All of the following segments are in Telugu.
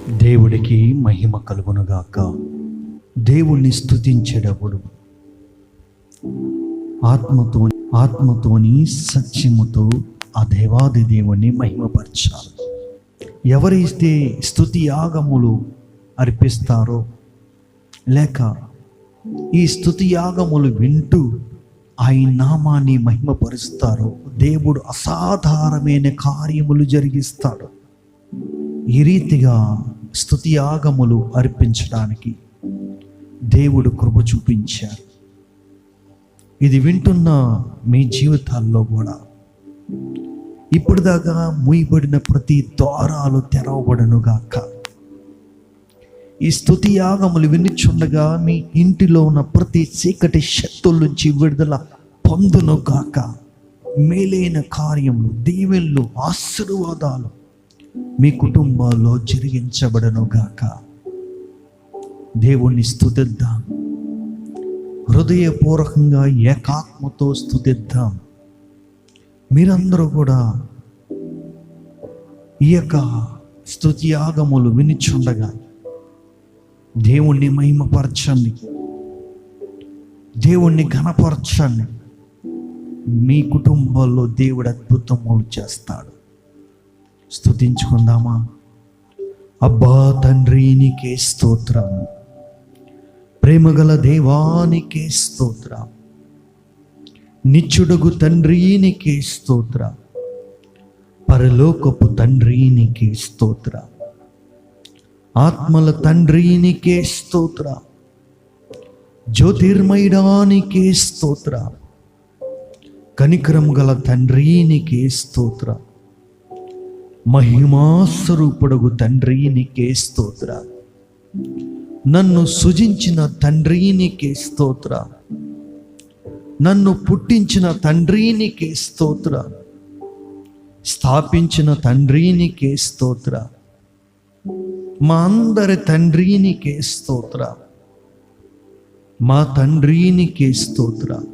దేవుడికి మహిమ కలుగునుగాక. దేవుణ్ణి స్తుతించేటప్పుడు ఆత్మతోని సత్యముతో ఆ దేవాది దేవుణ్ణి మహిమపరచాలి. ఎవరైతే స్తుతి యాగములు అర్పిస్తారో లేక ఈ స్తుతి యాగములు వింటూ ఆయన నామాన్ని మహిమపరుస్తారో దేవుడు అసాధారణమైన కార్యములు జరిగిస్తాడు. ఈ రీతిగా స్తుతి యాగములు అర్పించడానికి దేవుడు కృప చూపించారు. ఇది వింటున్న మీ జీవితాల్లో కూడా ఇప్పటిదాకా మూయబడిన ప్రతి ద్వారాలు తెరవబడునుగాక. ఈ స్తుతి యాగములు వినిచుండగా మీ ఇంటిలో ఉన్న ప్రతి చీకటి శక్తుల నుంచి విడుదల పొందునుగాక. మేలైన కార్యములు, దీవెనలు, ఆశీర్వాదాలు మీ కుటుంబాల్లో జరిగించబడనుగాక. దేవుణ్ణి స్తుతిద్దాం, హృదయపూర్వకంగా ఏకాత్మతో స్తుతిద్దాం. మీరందరూ కూడా ఈ యొక్క స్తుతి యాగములు వినిచుండగా దేవుణ్ణి మహిమపరచండి, దేవుణ్ణి ఘనపరచండి. మీ కుటుంబాల్లో దేవుడు అద్భుతములు చేస్తాడు. స్తుతించుకుందామా? అబ్బా తండ్రి నీకే స్తోత్రం, ప్రేమగల దేవానికే స్తోత్రం, నిత్యుడగు తండ్రి నీకే స్తోత్రం, పరలోకపు తండ్రి నీకే స్తోత్రం, ఆత్మల తండ్రి నీకే స్తోత్రం, జ్యోతిర్మయుడానికే స్తోత్రం, కనికరం గల తండ్రి నీకే స్తోత్రం, మహిమాస్వరూపుడగు తండ్రి నీకే స్తోత్రం, నన్ను సృజించిన తండ్రి నీకే స్తోత్రం, నన్ను పుట్టించిన తండ్రి నీకే స్తోత్రం, స్థాపించిన తండ్రి నీకే స్తోత్రం, మా అందరి తండ్రి నీకే స్తోత్రం, మా తండ్రి నీకే స్తోత్రం,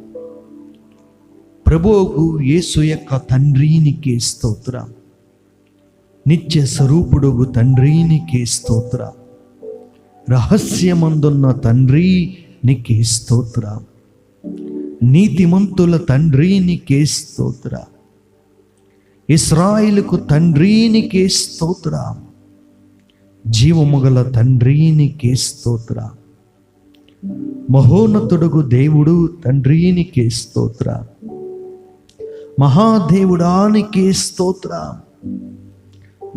ప్రభువుకు యేసు యొక్క తండ్రి నీకే స్తోత్రం, నిత్య స్వరూపుడుగు తండ్రి నీకే స్తోత్రం, రహస్యమందున్న తండ్రి నీకే స్తోత్రం, నీతిమంతుల తండ్రి నీకే స్తోత్రం, ఇశ్రాయేలుకు తండ్రి నీకే స్తోత్రం, జీవముగల తండ్రి నీకే స్తోత్రం, మహోన్నతుడుగు దేవుడు తండ్రి నీకే స్తోత్రం, మహాదేవుడానికే స్తోత్రం,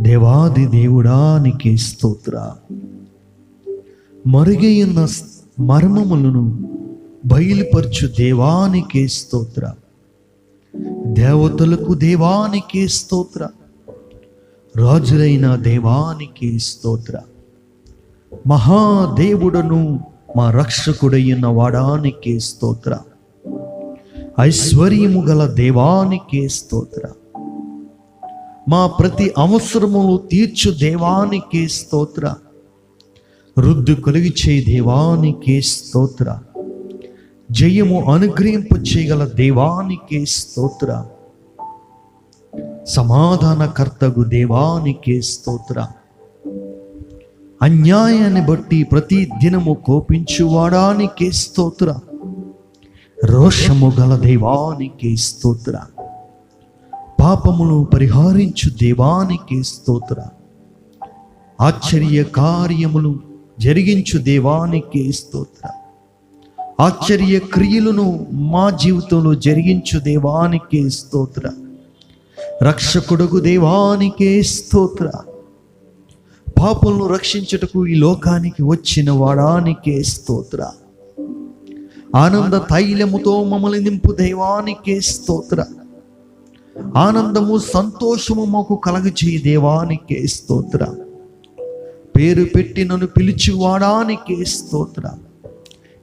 దేవాది దేవుడానికే స్తోత్రం, మరుగైన మర్మములను బయలుపరచు దేవానికే స్తోత్రం, దేవతలకు దేవానికే స్తోత్రం, రాజులైన దేవానికే స్తోత్రం, మహాదేవుడను మా రక్షకుడైన వాడానికే స్తోత్రం, ఐశ్వర్యము గల దేవానికే స్తోత్రం, మా ప్రతి అవసరములు తీర్చు దేవానికే స్తోత్రం, వృద్ధి కలిగిచే దేవానికే స్తోత్రం, జయము అనుగ్రహింపు చేయగల దేవానికే స్తోత్రం, సమాధానకర్తగు దేవానికే స్తోత్రం, అన్యాయాన్ని బట్టి ప్రతి దినము కోపించువాడానికే స్తోత్రం, రోషము గల దేవానికే స్తోత్రం, పాపమును పరిహారించు దేవానికే స్తోత్రం, ఆశ్చర్య కార్యములు జరిగించు దేవానికే స్తోత్రం, ఆశ్చర్య క్రియలను మా జీవితంలో జరిగించు దేవానికే స్తోత్రం, రక్షకుడుగు దేవానికే స్తోత్రం, పాపులను రక్షించుటకు ఈ లోకానికి వచ్చిన వాడానికే స్తోత్రం, ఆనంద తైలముతో మమ్మల్ని నింపు దేవానికే స్తోత్రం, ఆనందము సంతోషము మాకు కలగజేయ దేవానికే స్తోత్రం, పేరు పెట్టి నన్ను పిలిచివాడానికే స్తోత్రం,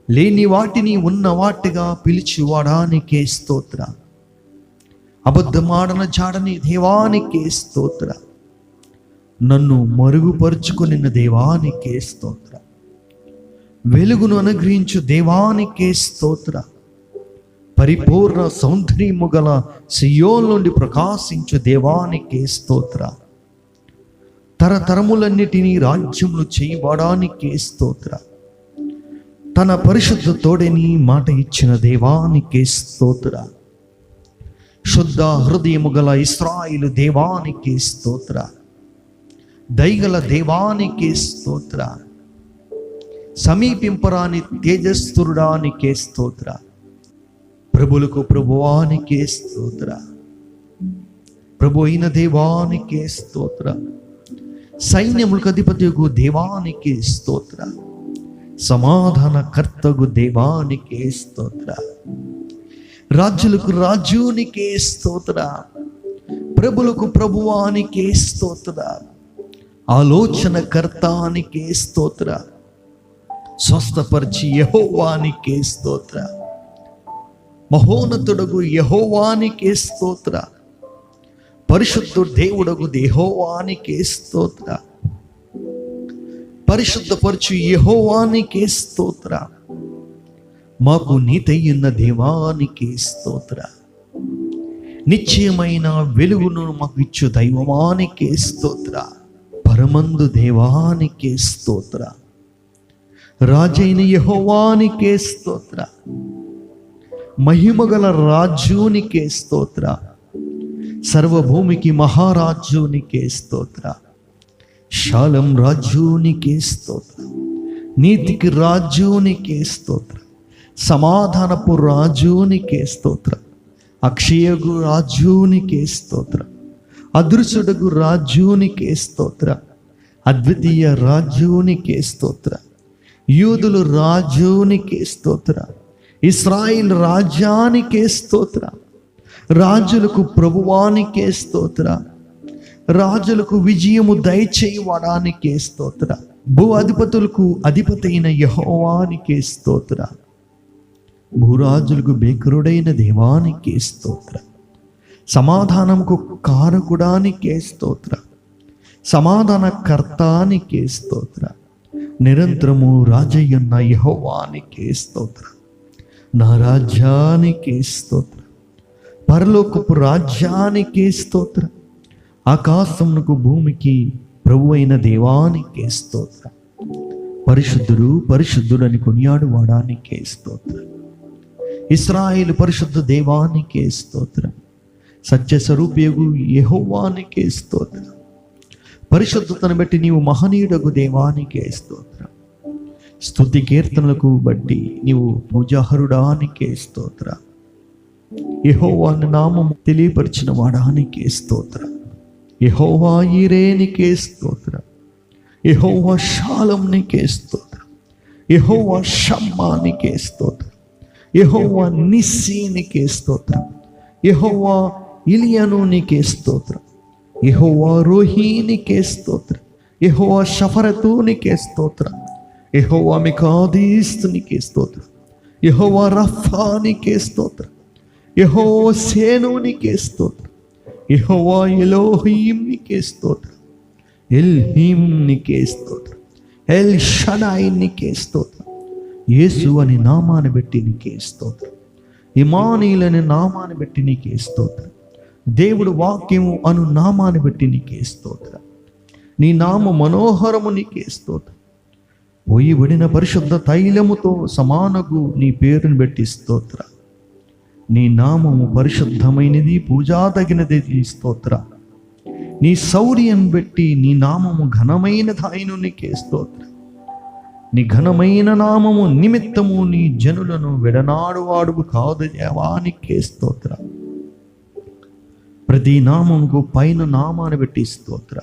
లేని వాటిని ఉన్న వాటిగా పిలిచివాడానికే స్తోత్రం, అబద్ధమాడన జాడని దేవానికే స్తోత్రం, నన్ను మరుగుపరుచుకుని దేవానికే స్తోత్రం, వెలుగును అనుగ్రహించు దేవానికే స్తోత్రం, పరిపూర్ణ సౌందర్యము గల సియోను నుండి ప్రకాశించు దేవానికే స్తోత్రం, తరతరములన్నిటినీ రాజ్యములు చేయబడానికే స్తోత్ర. తన పరిశుద్ధ తోడని మాట ఇచ్చిన దేవానికే స్తోత్ర. శుద్ధ హృదయము గల ఇశ్రాయేలు దేవానికే స్తోత్ర. దయగల దేవానికే స్తోత్ర. సమీపింపరాని తేజస్సురుడానికే స్తోత్ర. ప్రభులకు ప్రభువానికే స్తోత్ర. ప్రభు అయిన దేవానికే స్తోత్ర. సైన్యములకు అధిపతికు దేవానికే స్తోత్ర. సమాధాన కర్తగు దేవానికే స్తోత్ర. రాజులకు రాజునికే స్తోత్ర. ప్రభులకు ప్రభువానికే స్తోత్ర. ఆలోచన కర్తానికే స్తోత్ర. స్వస్థపరిచి యెహోవానికే స్తోత్ర. మహోన్నతుడగు యెహోవానికే స్తోత్ర. పరిశుద్ధ దేవుడగు యెహోవానికే స్తోత్ర. పరిశుద్ధపరచు యెహోవానికే స్తోత్ర. మాకు నీతయ్యున్న దేవానికే స్తోత్ర. నిశ్చయమైన వెలుగును మాకు ఇచ్చు దైవమానికే స్తోత్ర. పరమందు దేవానికే స్తోత్ర. రాజైన యెహోవానికే స్తోత్ర. మహిమగల రాజునికే స్తోత్ర. సర్వభూమికి మహారాజునికే స్తోత్ర. శాలం రాజునికే స్తోత్ర. నీతికి రాజునికే స్తోత్ర. సమాధానపు రాజునికే స్తోత్ర. అక్షయగు రాజునికే స్తోత్ర. అదృశ్యుడగు రాజునికే స్తోత్ర. అద్వితీయ రాజునికే స్తోత్ర. యూదులు రాజునికే స్తోత్ర. ఇశ్రాయేల్ రాజ్యానికే స్తోత్ర. రాజులకు ప్రభువానికే స్తోత్ర. రాజులకు విజయము దయచేయవాడానికే స్తోత్ర. భూ అధిపతులకు అధిపతి అయిన యెహోవానికే స్తోత్ర. భూరాజులకు బేకరుడైన దేవానికే స్తోత్ర. సమాధానముకు కారకుడానికే స్తోత్ర. సమాధాన కర్తానికే స్తోత్ర. నిరంతరము రాజయ్యున్న యెహోవానికే స్తోత్ర. నా రాజ్యానికే స్తోత్ర. పరలోకపు రాజ్యానికే స్తోత్ర. ఆకాశమునకు భూమికి ప్రభు అయిన దేవానికే స్తోత్ర. పరిశుద్ధుడు పరిశుద్ధుడు అని కొనియాడు వాడానికే స్తోత్ర. ఇశ్రాయేలు పరిశుద్ధ దేవానికే స్తోత్ర. సత్య స్వరూపియగు యెహోవానికే స్తోత్ర. పరిశుద్ధతను బట్టి నీవు మహనీయుడగు దేవానికే స్తోత్ర. స్తుతి కీర్తనలకు బట్టి నీవు పూజాహరుడానికే స్తోత్ర. యెహోవా నామము తెలియపరిచిన వాడానికే స్తోత్ర. యెహోవా ఈరేనికే స్తోత్ర. యెహోవా షాలంనికే స్తోత్ర. యెహోవా షమ్మానికే స్తోత్ర. యెహోవా నిస్సీనికే స్తోత్ర. యెహోవా ఇలియనునికే స్తోత్ర. యెహోవా రోహీనికే స్తోత్ర. యెహోవా షఫరతునికే స్తోత్ర. యెహోవా మికాదీస్తునికే స్తోత్ర. యెహోవా రఫానికే స్తోత్ర. యెహోవా సేనునికే స్తోత్ర. యెహోవా ఎలోహీంనికే స్తోత్ర. ఎల్హీంనికే స్తోత్ర. ఎల్ షడాయినికే స్తోత్ర. యేసు అని నామాన్ని బట్టి నీకే స్తోత్ర. ఇమానీయులు అనే నామాన్ని బట్టి నీకే స్తోత్ర. దేవుడు వాక్యము అను నామాన్ని బట్టి నీకే స్తోత్ర. నీ నామ మనోహరము నీకే స్తోత్ర. పోయిబడిన పరిశుద్ధ తైలముతో సమానగు నీ పేరుని బట్టి స్తోత్ర. నీ నామము పరిశుద్ధమైనది, పూజాదగినది స్తోత్ర. నీ శౌర్యం బట్టి నీ నామము ఘనమైనదాయను నీకే స్తోత్ర. నీ ఘనమైన నామము నిమిత్తము నీ జనులను విడనాడువాడువు కాదు దేవానికే స్తోత్ర. ప్రతి నామముకు పైన నామాన్ని బట్టి స్తోత్ర.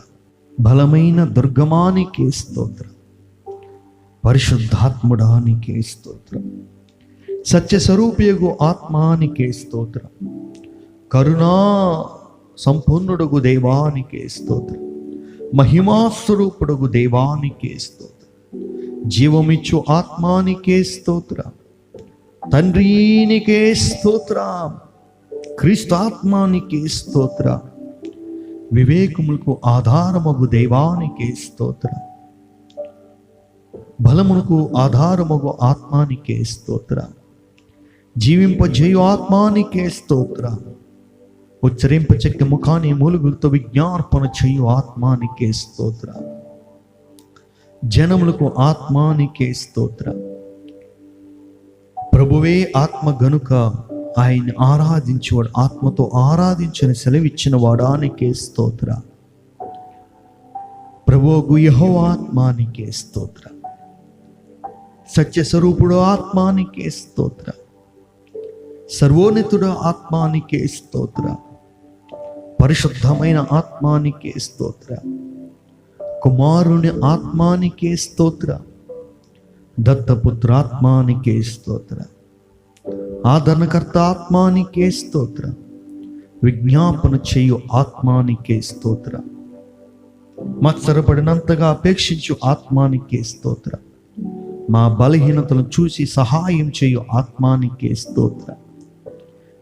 బలమైన దుర్గమానికే స్తోత్ర. పరిశుద్ధాత్ముడానికే స్తోత్ర. సత్య స్వరూపియగు ఆత్మానికే స్తోత్ర. కరుణా సంపూర్ణుడుగు దేవానికే స్తోత్ర. మహిమాస్వరూపుడుగు దేవానికే స్తోత్ర. జీవమిచ్చు ఆత్మానికే స్తోత్ర. తండ్రినికే స్తోత్ర. క్రీస్తు ఆత్మానికే స్తోత్ర. వివేకములకు ఆధారమగు దేవానికే స్తోత్ర. బలమునకు ఆధారమగు ఆత్మానికే స్తోత్ర. జీవింపజేయు ఆత్మానికే స్తోత్ర. ఉచ్చరింపచెక్క ముఖాన్ని మూలుగులతో విజ్ఞాపన చేయు ఆత్మానికే స్తోత్ర. జనములకు ఆత్మానికే స్తోత్ర. ప్రభువే ఆత్మ గనుక ఆయన్ని ఆరాధించేవాడు, ఆత్మతో ఆరాధించని సెలవిచ్చిన వాడానికే స్తోత్ర. ప్రభువు యెహోవా ఆత్మానికే స్తోత్ర. సత్యస్వరూపుడు ఆత్మానికే స్తోత్ర. సర్వోన్నతుడు ఆత్మానికే స్తోత్ర. పరిశుద్ధమైన ఆత్మానికే స్తోత్ర. కుమారుని ఆత్మానికే స్తోత్ర. దత్తపుత్రాత్మానికే స్తోత్ర. ఆదరణకర్త ఆత్మానికే స్తోత్ర. విజ్ఞాపన చేయు ఆత్మానికే స్తోత్ర. మత్సరపడినంతగా అపేక్షించు ఆత్మానికే స్తోత్ర. మా బలహీనతలను చూసి సహాయం చేయు ఆత్మానికే స్తోత్ర.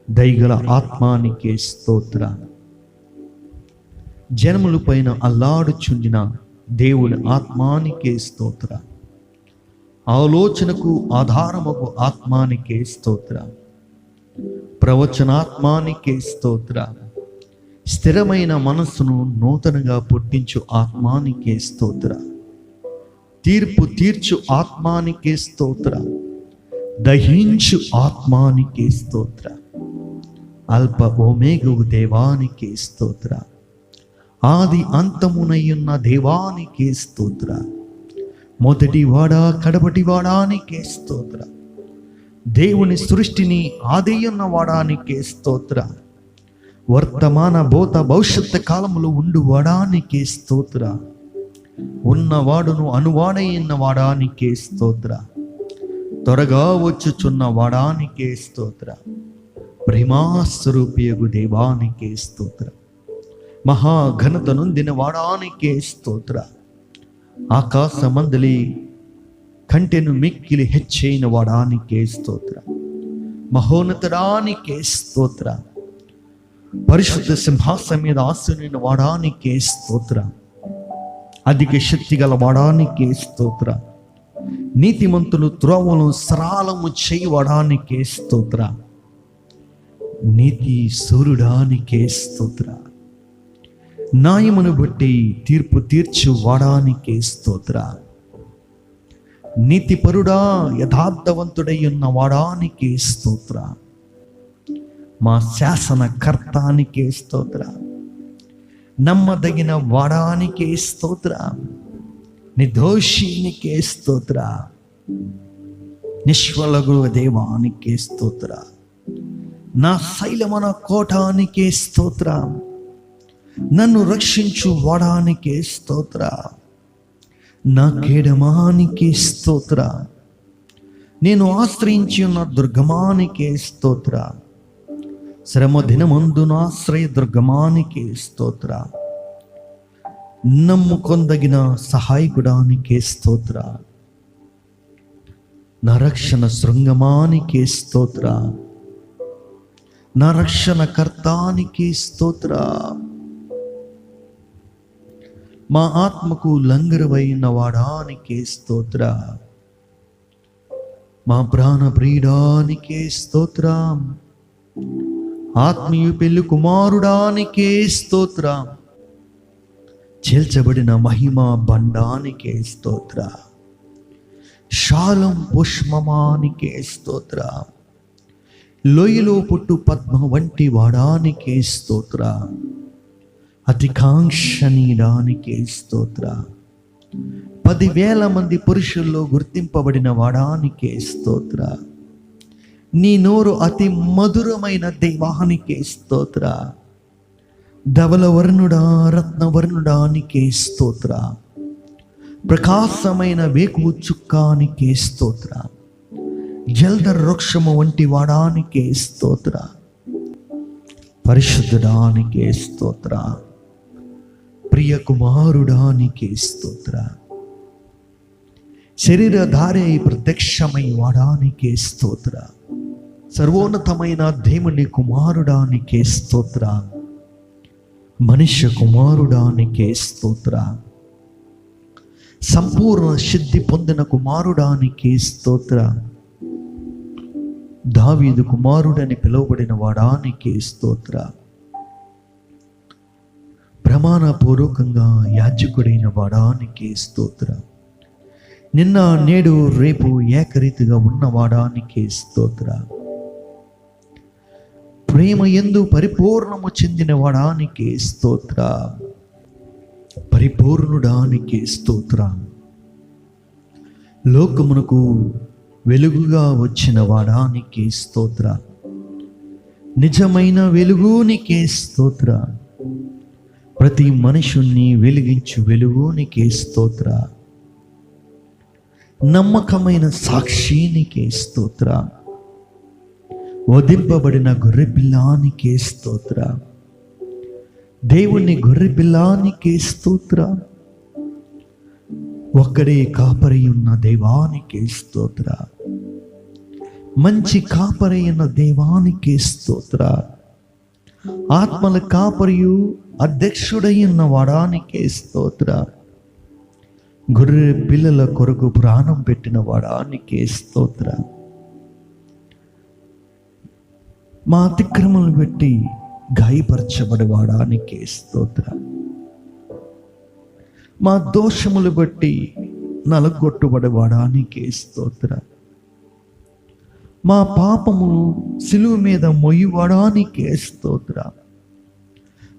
దయగల ఆత్మానికే స్తోత్ర. జనముల పైన అల్లాడుచుండిన దేవుని ఆత్మానికే స్తోత్ర. ఆలోచనకు ఆధారముకు ఆత్మానికే స్తోత్ర. ప్రవచనాత్మానికే స్తోత్ర. స్థిరమైన మనస్సును నూతనంగా పుట్టించు ఆత్మానికే స్తోత్ర. తీర్పు తీర్చు ఆత్మానికే స్తోత్ర. దహించు ఆత్మానికే స్తోత్ర. అల్ప ఓమేగు దేవానికే స్తోత్ర. ఆది అంతమునయున్న దేవానికే స్తోత్ర. మొదటి వాడా కడపటి వాడానికే స్తోత్ర. దేవుని సృష్టిని ఆదియున్న వాడానికే స్తోత్ర. వర్తమాన భూత భవిష్యత్ కాలములు ఉండు వాడానికే స్తోత్ర. ఉన్నవాడును అనువాడైన వాడానికే స్తోత్ర. త్వరగా వచ్చుచున్న వాడానికే స్తోత్ర. ప్రేమాస్వరూపియగు దేవానికే స్తోత్ర. మహాఘనత నొందిన వాడానికే స్తోత్ర. ఆకాశమందలి కంటెను మిక్కిలి హెచ్చైన వాడానికే స్తోత్ర. మహోన్నతుడానికే స్తోత్ర. పరిశుద్ధ సింహాసనం మీద ఆసీనుడైన వాడానికే స్తోత్ర. అధిక శక్తి గల వాడానికే స్తోత్ర. నీతిమంతులు త్రోవను సరళము చేయవాడానికే స్తోత్ర. నీతి సూర్యుడానికే స్తోత్ర. న్యాయమును బట్టి తీర్పు తీర్చు వాడానికే స్తోత్ర. నీతిపరుడా యథార్థవంతుడై ఉన్న వాడానికే స్తోత్ర. మా శాసనకర్తానికే స్తోత్ర. నమ్మదగిన వాడానికే స్తోత్ర. నిర్దోషినికే స్తోత్ర. నిష్ఫలగు దేవానికే స్తోత్ర. నా శైలమన కోటానికే స్తోత్ర. నన్ను రక్షించు వాడానికే స్తోత్ర. నా కేడమానికే స్తోత్ర. నేను ఆశ్రయించి ఉన్న దుర్గమానికే స్తోత్ర. శ్రమ దినమందున ఆశ్రయ దుర్గమానికే స్తోత్ర. నమ్ముకొందగిన సహాయకుడానికే స్తోత్ర. నా రక్షణ శృంగమానికే స్తోత్ర. నా రక్షణ కర్తానికే స్తోత్ర. మా ఆత్మకు లంగరువైన వాడానికే స్తోత్ర. మా ప్రాణ ప్రియుడానికే స్తోత్ర. ఆత్మీయ పెళ్లి కుమారుడానికే స్తోత్ర. చేల్చబడిన మహిమ బండానికే స్తోత్ర. శాలం పుష్పమానికే స్తోత్ర. లోయలో పుట్టు పద్మ వంటి వాడానికే స్తోత్ర. అతికాంక్షనీయానికే స్తోత్ర. 10,000 మంది పురుషుల్లో గుర్తింపబడిన వాడానికే స్తోత్ర. నీ నోరు అతి మధురమైన దేవానికే స్తోత్ర. ధవలవర్ణుడా రత్నవర్ణుడానికే స్తోత్ర. ప్రకాశమైన వేకువ చుక్కానికే స్తోత్ర. జల్దర్ వృక్షము వంటి వాడానికే స్తోత్ర. పరిశుద్ధుడానికే స్తోత్ర. ప్రియ కుమారుడానికే స్తోత్ర. శరీరధారి ప్రత్యక్షమై వాడానికే స్తోత్ర. సర్వోన్నతమైన దేవుని కుమారుడానికే స్తోత్ర. మనుష్య కుమారుడానికే స్తోత్ర. సంపూర్ణ సిద్ధి పొందిన కుమారుడానికే స్తోత్ర. దావీదు కుమారుడని పిలువబడిన వాడానికే స్తోత్ర. ప్రమాణపూర్వకంగా యాజకుడైన వాడానికి స్తోత్రం. నిన్న నేడు రేపు ఏకరీతిగా ఉన్నవాడానికి స్తోత్రం. ప్రేమ యందు పరిపూర్ణము చెందిన వాడానికి స్తోత్రం. పరిపూర్ణుడానికి స్తోత్రం. లోకమునకు వెలుగుగా వచ్చిన వాడానికి స్తోత్రం. నిజమైన వెలుగునికే స్తోత్రం. ప్రతి మనుషుణ్ణి వెలిగించు వెలుగునికే స్తోత్రం. నమ్మకమైన సాక్షినికే స్తోత్రం. వధింపబడిన గొర్రెపిల్లానికే స్తోత్రం. దేవుని గొర్రెపిల్లానికే స్తోత్రం. ఒక్కడే కాపరి ఉన్న దేవానికి స్తోత్రం. మంచి కాపరి ఉన్న దేవానికి స్తోత్రం. ఆత్మల కాపరియు అధ్యక్షుడై ఉన్న వాడానికి స్తోత్రం. గొర్రె పిల్లల కొరకు ప్రాణం పెట్టిన వాడానికి స్తోత్రం. మా అతిక్రమలు బట్టి గాయపరచబడి వాడానికి స్తోత్రం. మా దోషములు బట్టి నలగొట్టుబడి వాడానికి స్తోత్రం. మా పాపములు సిలువ మీద మొయ్యవాడానికి స్తోత్రం.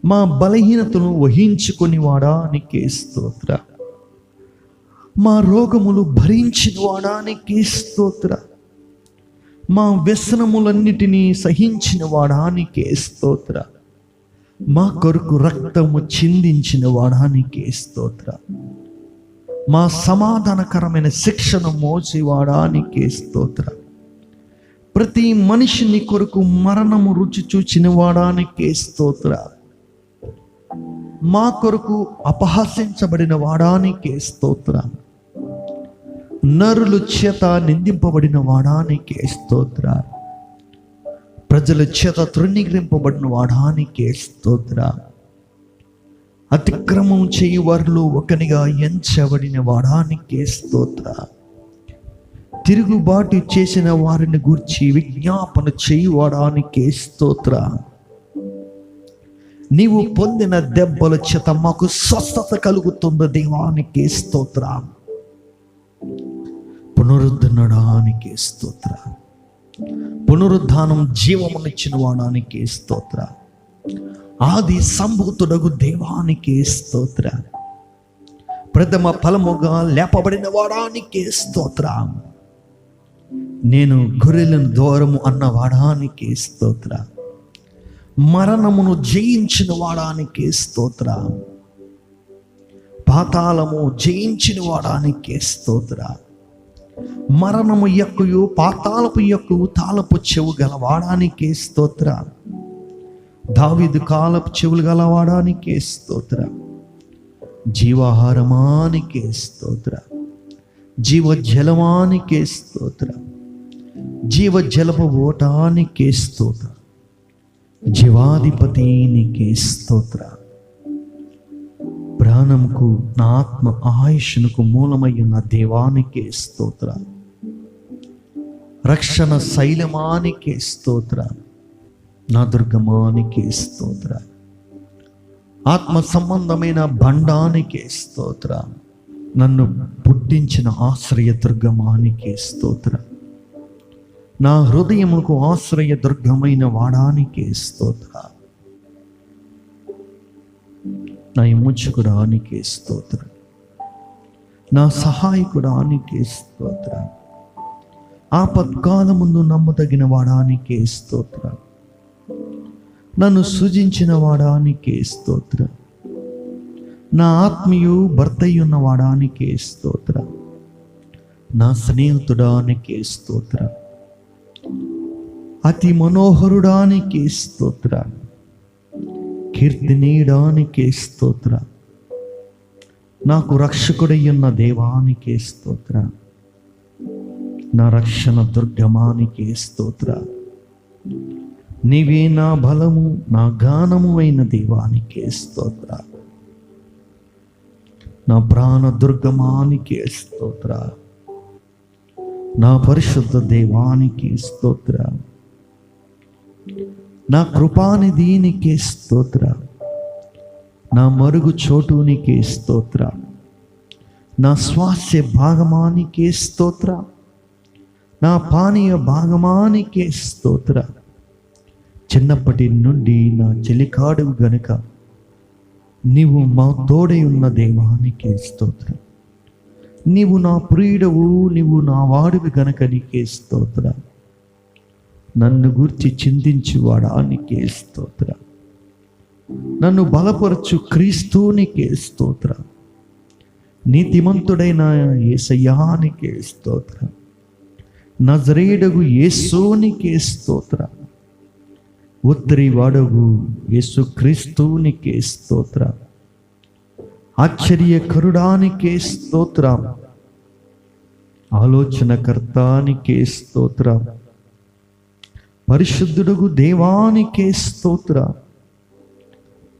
మా బలహీనతను వహించుకొని వాడానికి స్తోత్రం. మా రోగములు భరించిన వాడానికి స్తోత్రం. మా వ్యసనములన్నిటినీ సహించిన వాడానికి స్తోత్రం. మా కొరకు రక్తము చిందించిన వాడానికి స్తోత్రం. మా సమాధానకరమైన శిక్షను మోసేవాడానికి స్తోత్రం. ప్రతి మనిషిని కొరకు మరణము రుచి చూచిన వాడానికి స్తోత్రం. మా కొరకు అపహాసించబడిన వాడానికి స్తోత్రం. నరుల చేత నిందింపబడిన వాడానికి స్తోత్రం. ప్రజల చేత తృణీకరింపబడిన వాడానికి స్తోత్రం. అతిక్రమం చేయు వారిలో ఒకనిగా ఎంచబడిన వాడానికి స్తోత్రం. తిరుగుబాటు చేసిన వారిని గూర్చి విజ్ఞాపన చేయువాడానికి స్తోత్రం. నీవు పొందిన దెబ్బల చేత మాకు స్వస్థత కలుగుతున్న దేవానికి స్తోత్రం. పునరుద్ధరణానికి స్తోత్రం. పునరుద్ధానం జీవమునిచ్చిన వాడానికి స్తోత్రం. ఆది సంభూతుడగు దేవానికి స్తోత్రం. ప్రథమ ఫలముగా లేపబడిన వాడానికి స్తోత్రం. నేను గొర్రెలను దూరము అన్న వాడానికి స్తోత్రం. మరణమును జయించిన వాడానికి స్తోత్రం. పాతాళము జయించిన వాడానికి స్తోత్రం. మరణము యొక్కయు పాతాళపు యొక్కయు తాళపు చెవు గలవాడానికి స్తోత్రం. దావీదు కాలపు చెవులు గలవాడానికి స్తోత్రం. జీవాహారమానికి స్తోత్రం. జీవజలమానికి స్తోత్రం. జీవజలపు ఓటానికి స్తోత్రం. జీవాధిపతి నీకే స్తోత్రం. ప్రాణంకు నా ఆత్మ ఆయుష్నుకు మూలమై ఉన్న దేవానికి స్తోత్రం. రక్షణ శైలమానికి స్తోత్రం. నా దుర్గమానికి స్తోత్రం. ఆత్మ సంబంధమైన బండానికి స్తోత్రం. నన్ను పుట్టించిన ఆశ్రయ దుర్గమానికి స్తోత్రం. నా హృదయముకు ఆశ్రయ దుర్గమైన వాడానికి స్తోత్రం. నా విమోచకుడానికి స్తోత్రం. నా సహాయకుడానికి స్తోత్రం. ఆపత్కాలముందు నమ్మదగిన వాడానికి స్తోత్రం. నన్ను సృజించిన వాడానికి స్తోత్రం. నా ఆత్మీయు భర్తయ్యున్న వాడానికి స్తోత్రం. నా స్నేహితుడానికి స్తోత్రం. అతి మనోహరుడానికి స్తోత్రం. కీర్తినీయడానికి స్తోత్రం. నాకు రక్షకుడయ్యున్న దేవానికి స్తోత్రం. నా రక్షణ దుర్గమానికి స్తోత్రం. నీవే నా బలము నా గానము అయిన దేవానికి స్తోత్రం. నా ప్రాణ దుర్గమానికి స్తోత్రం. నా పరిశుద్ధ దేవానికి స్తోత్రం. నా కృపానిధినికి స్తోత్రం. నా మరుగు చోటు నీకే స్తోత్ర, నా స్వాస్య భాగమానికే స్తోత్ర, నా పానీయ భాగమానికే స్తోత్ర. చిన్నప్పటి నుండి నా చెలికాడువు గనుక నీవు మా తోడై ఉన్న దేవానికే స్తోత్రం. నీవు నా ప్రియుడవు, నీవు నా వాడివి గనుక నీకే స్తోత్ర. నన్ను గూర్చి చింతించువాడానికే స్తోత్ర. నన్ను బలపరచు క్రీస్తునికే స్తోత్ర. నీతిమంతుడైన యేసయ్యానికే స్తోత్ర. నజరేయుడగు యేసునికే స్తోత్ర. ఉత్తరి వాడగు యేసు క్రీస్తునికే స్తోత్ర. ఆశ్చర్యకరుడానికే స్తోత్రం. ఆలోచనకర్తానికే స్తోత్రం. పరిశుద్ధుడగు దేవానికే స్తోత్ర.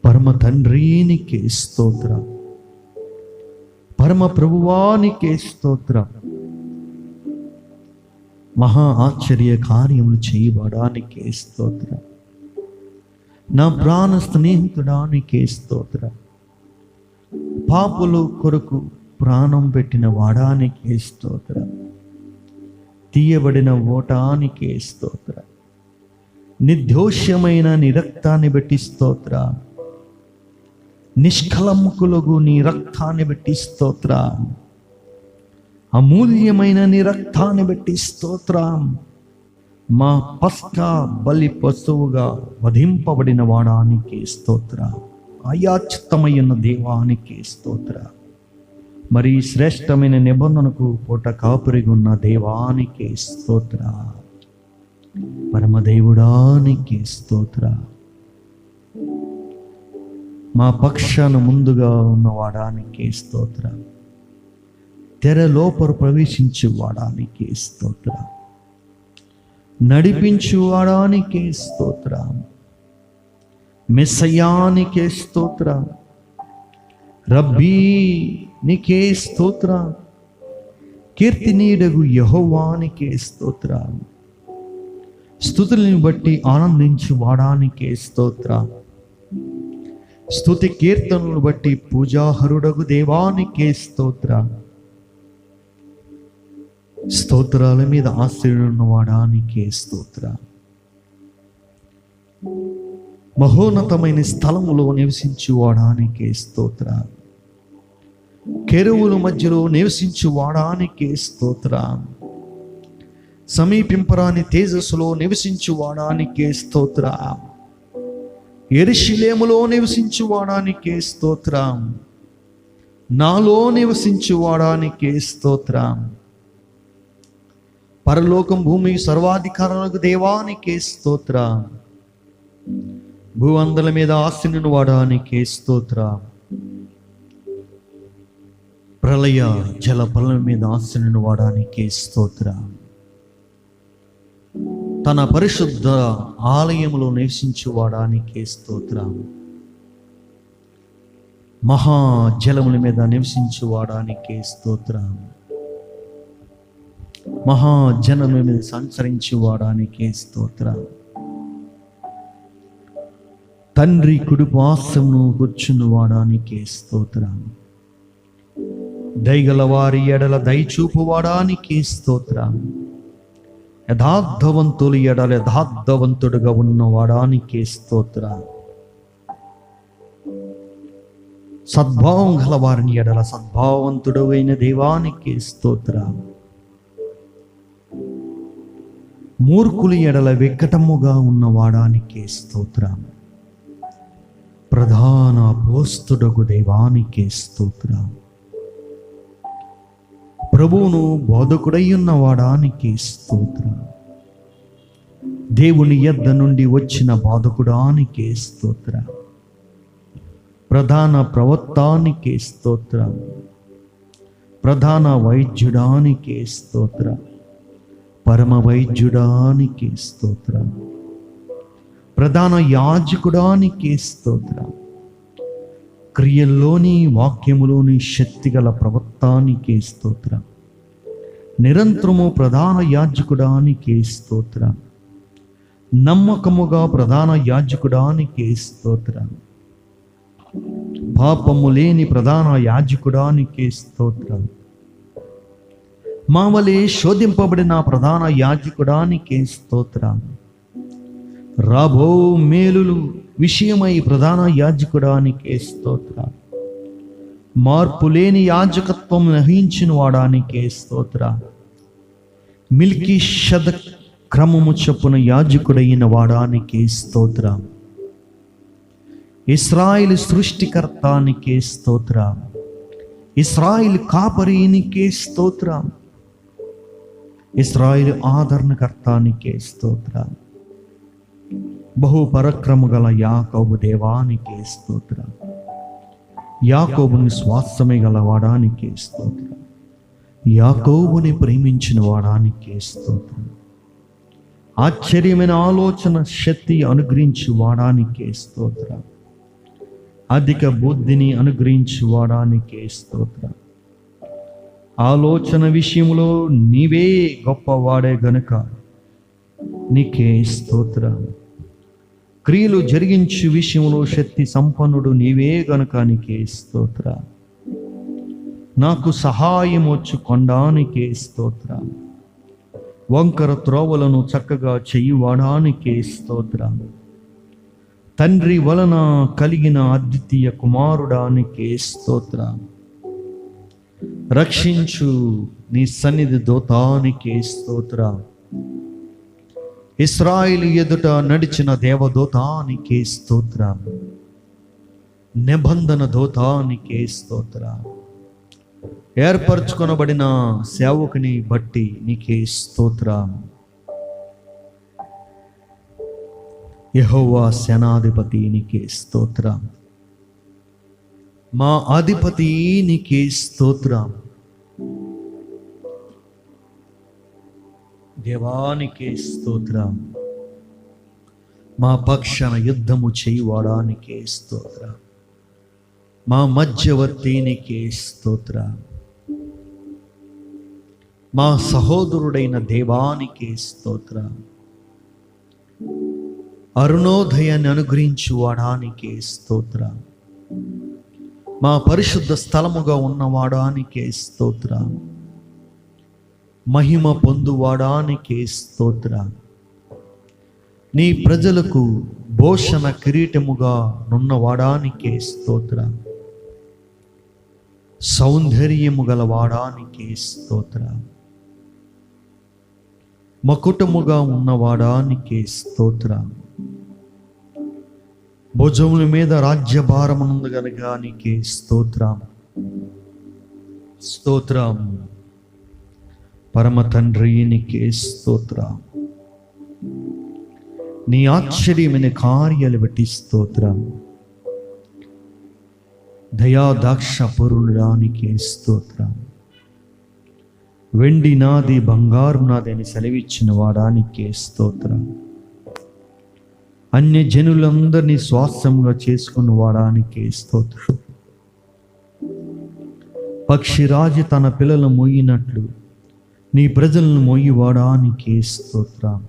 పరమ తండ్రినికే స్తోత్ర. పరమ ప్రభువానికే స్తోత్ర. మహా ఆశ్చర్య కార్యములు చేయబడానికే స్తోత్ర. నా ప్రాణ స్నేహితుడానికే స్తోత్ర. పాపుల కొరకు ప్రాణం పెట్టిన వాడానికే స్తోత్ర. తీయబడిన ఓటానికే స్తోత్ర. నిర్దోషమైన నీ రక్తాన్ని బట్టి స్తోత్ర. నిష్కలంకులకు నీ రక్తాన్ని బట్టి స్తోత్ర. అమూల్యమైన నీ రక్తాన్ని బట్టి స్తోత్రం. మా పస్కా బలి పశువుగా వధింపబడిన వాడానికి స్తోత్ర. అయాచితమైన దేవానికి స్తోత్ర. మరి శ్రేష్టమైన నిబంధనకు పూట కాపురిగా ఉన్న దేవానికి స్తోత్ర. పరమదేవుడానికి స్తోత్ర. మా పక్షాన ముందుగా ఉన్న వాడానికి స్తోత్ర. తెర లోపల ప్రవేశించు వాడానికి స్తోత్ర. నడిపించు వాడానికి స్తోత్ర. మెస్సయానికే స్తోత్ర. రబ్బీ నీకే స్తోత్ర. కీర్తినీయుడగు యెహోవానికే స్తోత్ర. స్తుతులను బట్టి ఆనందించు వాడానికే స్తోత్ర. స్తుతి కీర్తనలను బట్టి పూజాహరుడగు దేవానికే స్తోత్ర. స్తోత్రాల మీద ఆశ్రయుడున్న వాడానికే స్తోత్ర. మహోన్నతమైన స్థలములో నివసించు వాడానికే స్తోత్ర. కెరువుల మధ్యలో నివసించు వాడానికే స్తోత్ర. సమీపింపరాని తేజస్సులో నివసించు వాడానికే స్తోత్ర. యెరూషలేములో నివసించు వాడానికే స్తోత్రం. నాలో నివసించు వాడానికే స్తోత్రం. పరలోకం భూమి సర్వాధికారులకు దేవానికే స్తోత్రం. భూవందల మీద ఆశీనుని వాడానికే స్తోత్రం. ప్రళయ జల పనుల మీద ఆశీనుని వాడానికే స్తోత్రం. తన పరిశుద్ధ ఆలయంలో నివసించు వాడానికే స్తోత్రం. మహాజలముల మీద నివసించు వాడానికే స్తోత్రం. మహాజనముల మీద సంచరించు వాడానికే స్తోత్రం. తండ్రి కుడిపాసమును కూర్చుని వాడానికే స్తోత్రం. దయగల వారి ఎడల దయచూపు వాడానికే స్తోత్రం. యథార్థవంతులు ఎడల యథార్థవంతుడుగా ఉన్న వాడానికే స్తోత్ర. సద్భావం గల వారిని ఎడల సద్భావంతుడు అయిన దేవానికి స్తోత్ర. మూర్ఖులు ఎడల వికటముగా ఉన్న వాడానికే స్తోత్రం. ప్రధాన అపోస్తుడగు దేవానికే స్తోత్రం. ప్రభువును బోధకుడై ఉన్న వాడానికి స్తోత్రం. దేవుని యొద్ద నుండి వచ్చిన బోధకుడానికి స్తోత్రం. ప్రధాన ప్రవక్తానికి స్తోత్రం. ప్రధాన వైద్యుడానికి స్తోత్రం. పరమ వైద్యుడానికి స్తోత్రం. ప్రధాన యాజకుడానికి స్తోత్రం. క్రియల్లోని వాక్యములోని శక్తిగల ప్రవక్తానికి స్తోత్రం. నిరంతరము ప్రధాన యాజకుడానికి స్తోత్రం. నమ్మకముగా ప్రధాన యాజకుడానికి స్తోత్రం. పాపము లేని ప్రధాన యాజకుడానికి స్తోత్రం. మా వలె శోధింపబడిన ప్రధాన యాజకుడానికి స్తోత్రం. రాబో మేలులు విషయమై ప్రధాన యాజకుడానికి స్తోత్రం. మార్పు లేని యాజకత్వం వహించిన వాడానికి స్తోత్రం. మిల్కీషెదెక్ క్రమము చొప్పున యాజకుడైన వాడానికి స్తోత్రం. ఇశ్రాయేలు సృష్టికర్తానికి స్తోత్రం. ఇశ్రాయేలు కాపరీనికి స్తోత్రం. ఇశ్రాయేలు ఆదరణకర్తానికి స్తోత్రం. బహు పరక్రమ గల యాకోబు దేవానికి స్తోత్రం. యాకోబుని స్వాస్థ్యమే గల వాడానికి స్తోత్రం. యాకోబుని ప్రేమించిన వాడానికి స్తోత్రం. ఆశ్చర్యమైన ఆలోచన శక్తి అనుగ్రహించు వాడానికి స్తోత్రం. అధిక బుద్ధిని అనుగ్రహించు వాడానికి స్తోత్రం. ఆలోచన విషయంలో నీవే గొప్పవాడే గనుక నీకే స్తోత్రం. క్రియలు జరిగించు విషయంలో శక్తి సంపన్నుడు నీవే గనుక నీకే స్తోత్రం. నాకు సహాయం వచ్చు కొండానికి స్తోత్రం. వంకర త్రోవలను చక్కగా చెయ్యువాడానికి స్తోత్రం. తండ్రి వలన కలిగిన అద్వితీయ కుమారుడానికి స్తోత్రం. రక్షించు నీ సన్నిధి దూతానికి స్తోత్రం. ఇశ్రాయేలు ఎదుట నడిచిన దేవదూతానికి స్తోత్రం. నిబంధన దూతానికి స్తోత్రం. ఏర్పరచుకొనబడిన సేవకుని బట్టి నీకే స్తోత్రం. యెహోవా సేనాధిపతి నీకే స్తోత్రం. మా అధిపతి నీకే స్తోత్రం. దేవానికి స్తోత్రం. మా పక్షాన యుద్ధము చేయువాడానికి స్తోత్రం. మా మధ్యవర్తినికి స్తోత్రం. మా సహోదరుడైన దేవానికి స్తోత్రం. అరుణోదయాన్ని అనుగ్రహించు వాడానికి స్తోత్రం. మా పరిశుద్ధ స్థలముగా ఉన్నవాడానికి స్తోత్రం. మహిమ పొందువాడానికి స్తోత్రం. నీ ప్రజలకు భూషణ కిరీటముగా నున్నవాడానికి స్తోత్రం. సౌందర్యము గలవాడానికి స్తోత్రం. మకుటముగా ఉన్నవాడానికి స్తోత్రం. భుజముల మీద రాజ్యభారమునందు గనుక నీకే స్తోత్రం. స్తోత్రం. పరమ తండ్రి నీకే స్తోత్రం. నీ ఆశ్చర్యమైన కార్యాలు బట్టి స్తోత్రం. దయాదాక్ష పూర్ణుడానికి స్తోత్రం. వెండి నాది బంగారు నాది అని సెలవిచ్చిన వాడానికి స్తోత్రం. అన్య జనులందరినీ స్వాస్థ్యంగా చేసుకున్న వాడానికి స్తోత్రం. పక్షిరాజు తన పిల్లలను మోయినట్లు నీ ప్రజలను మోయివాడానికి స్తోత్రం.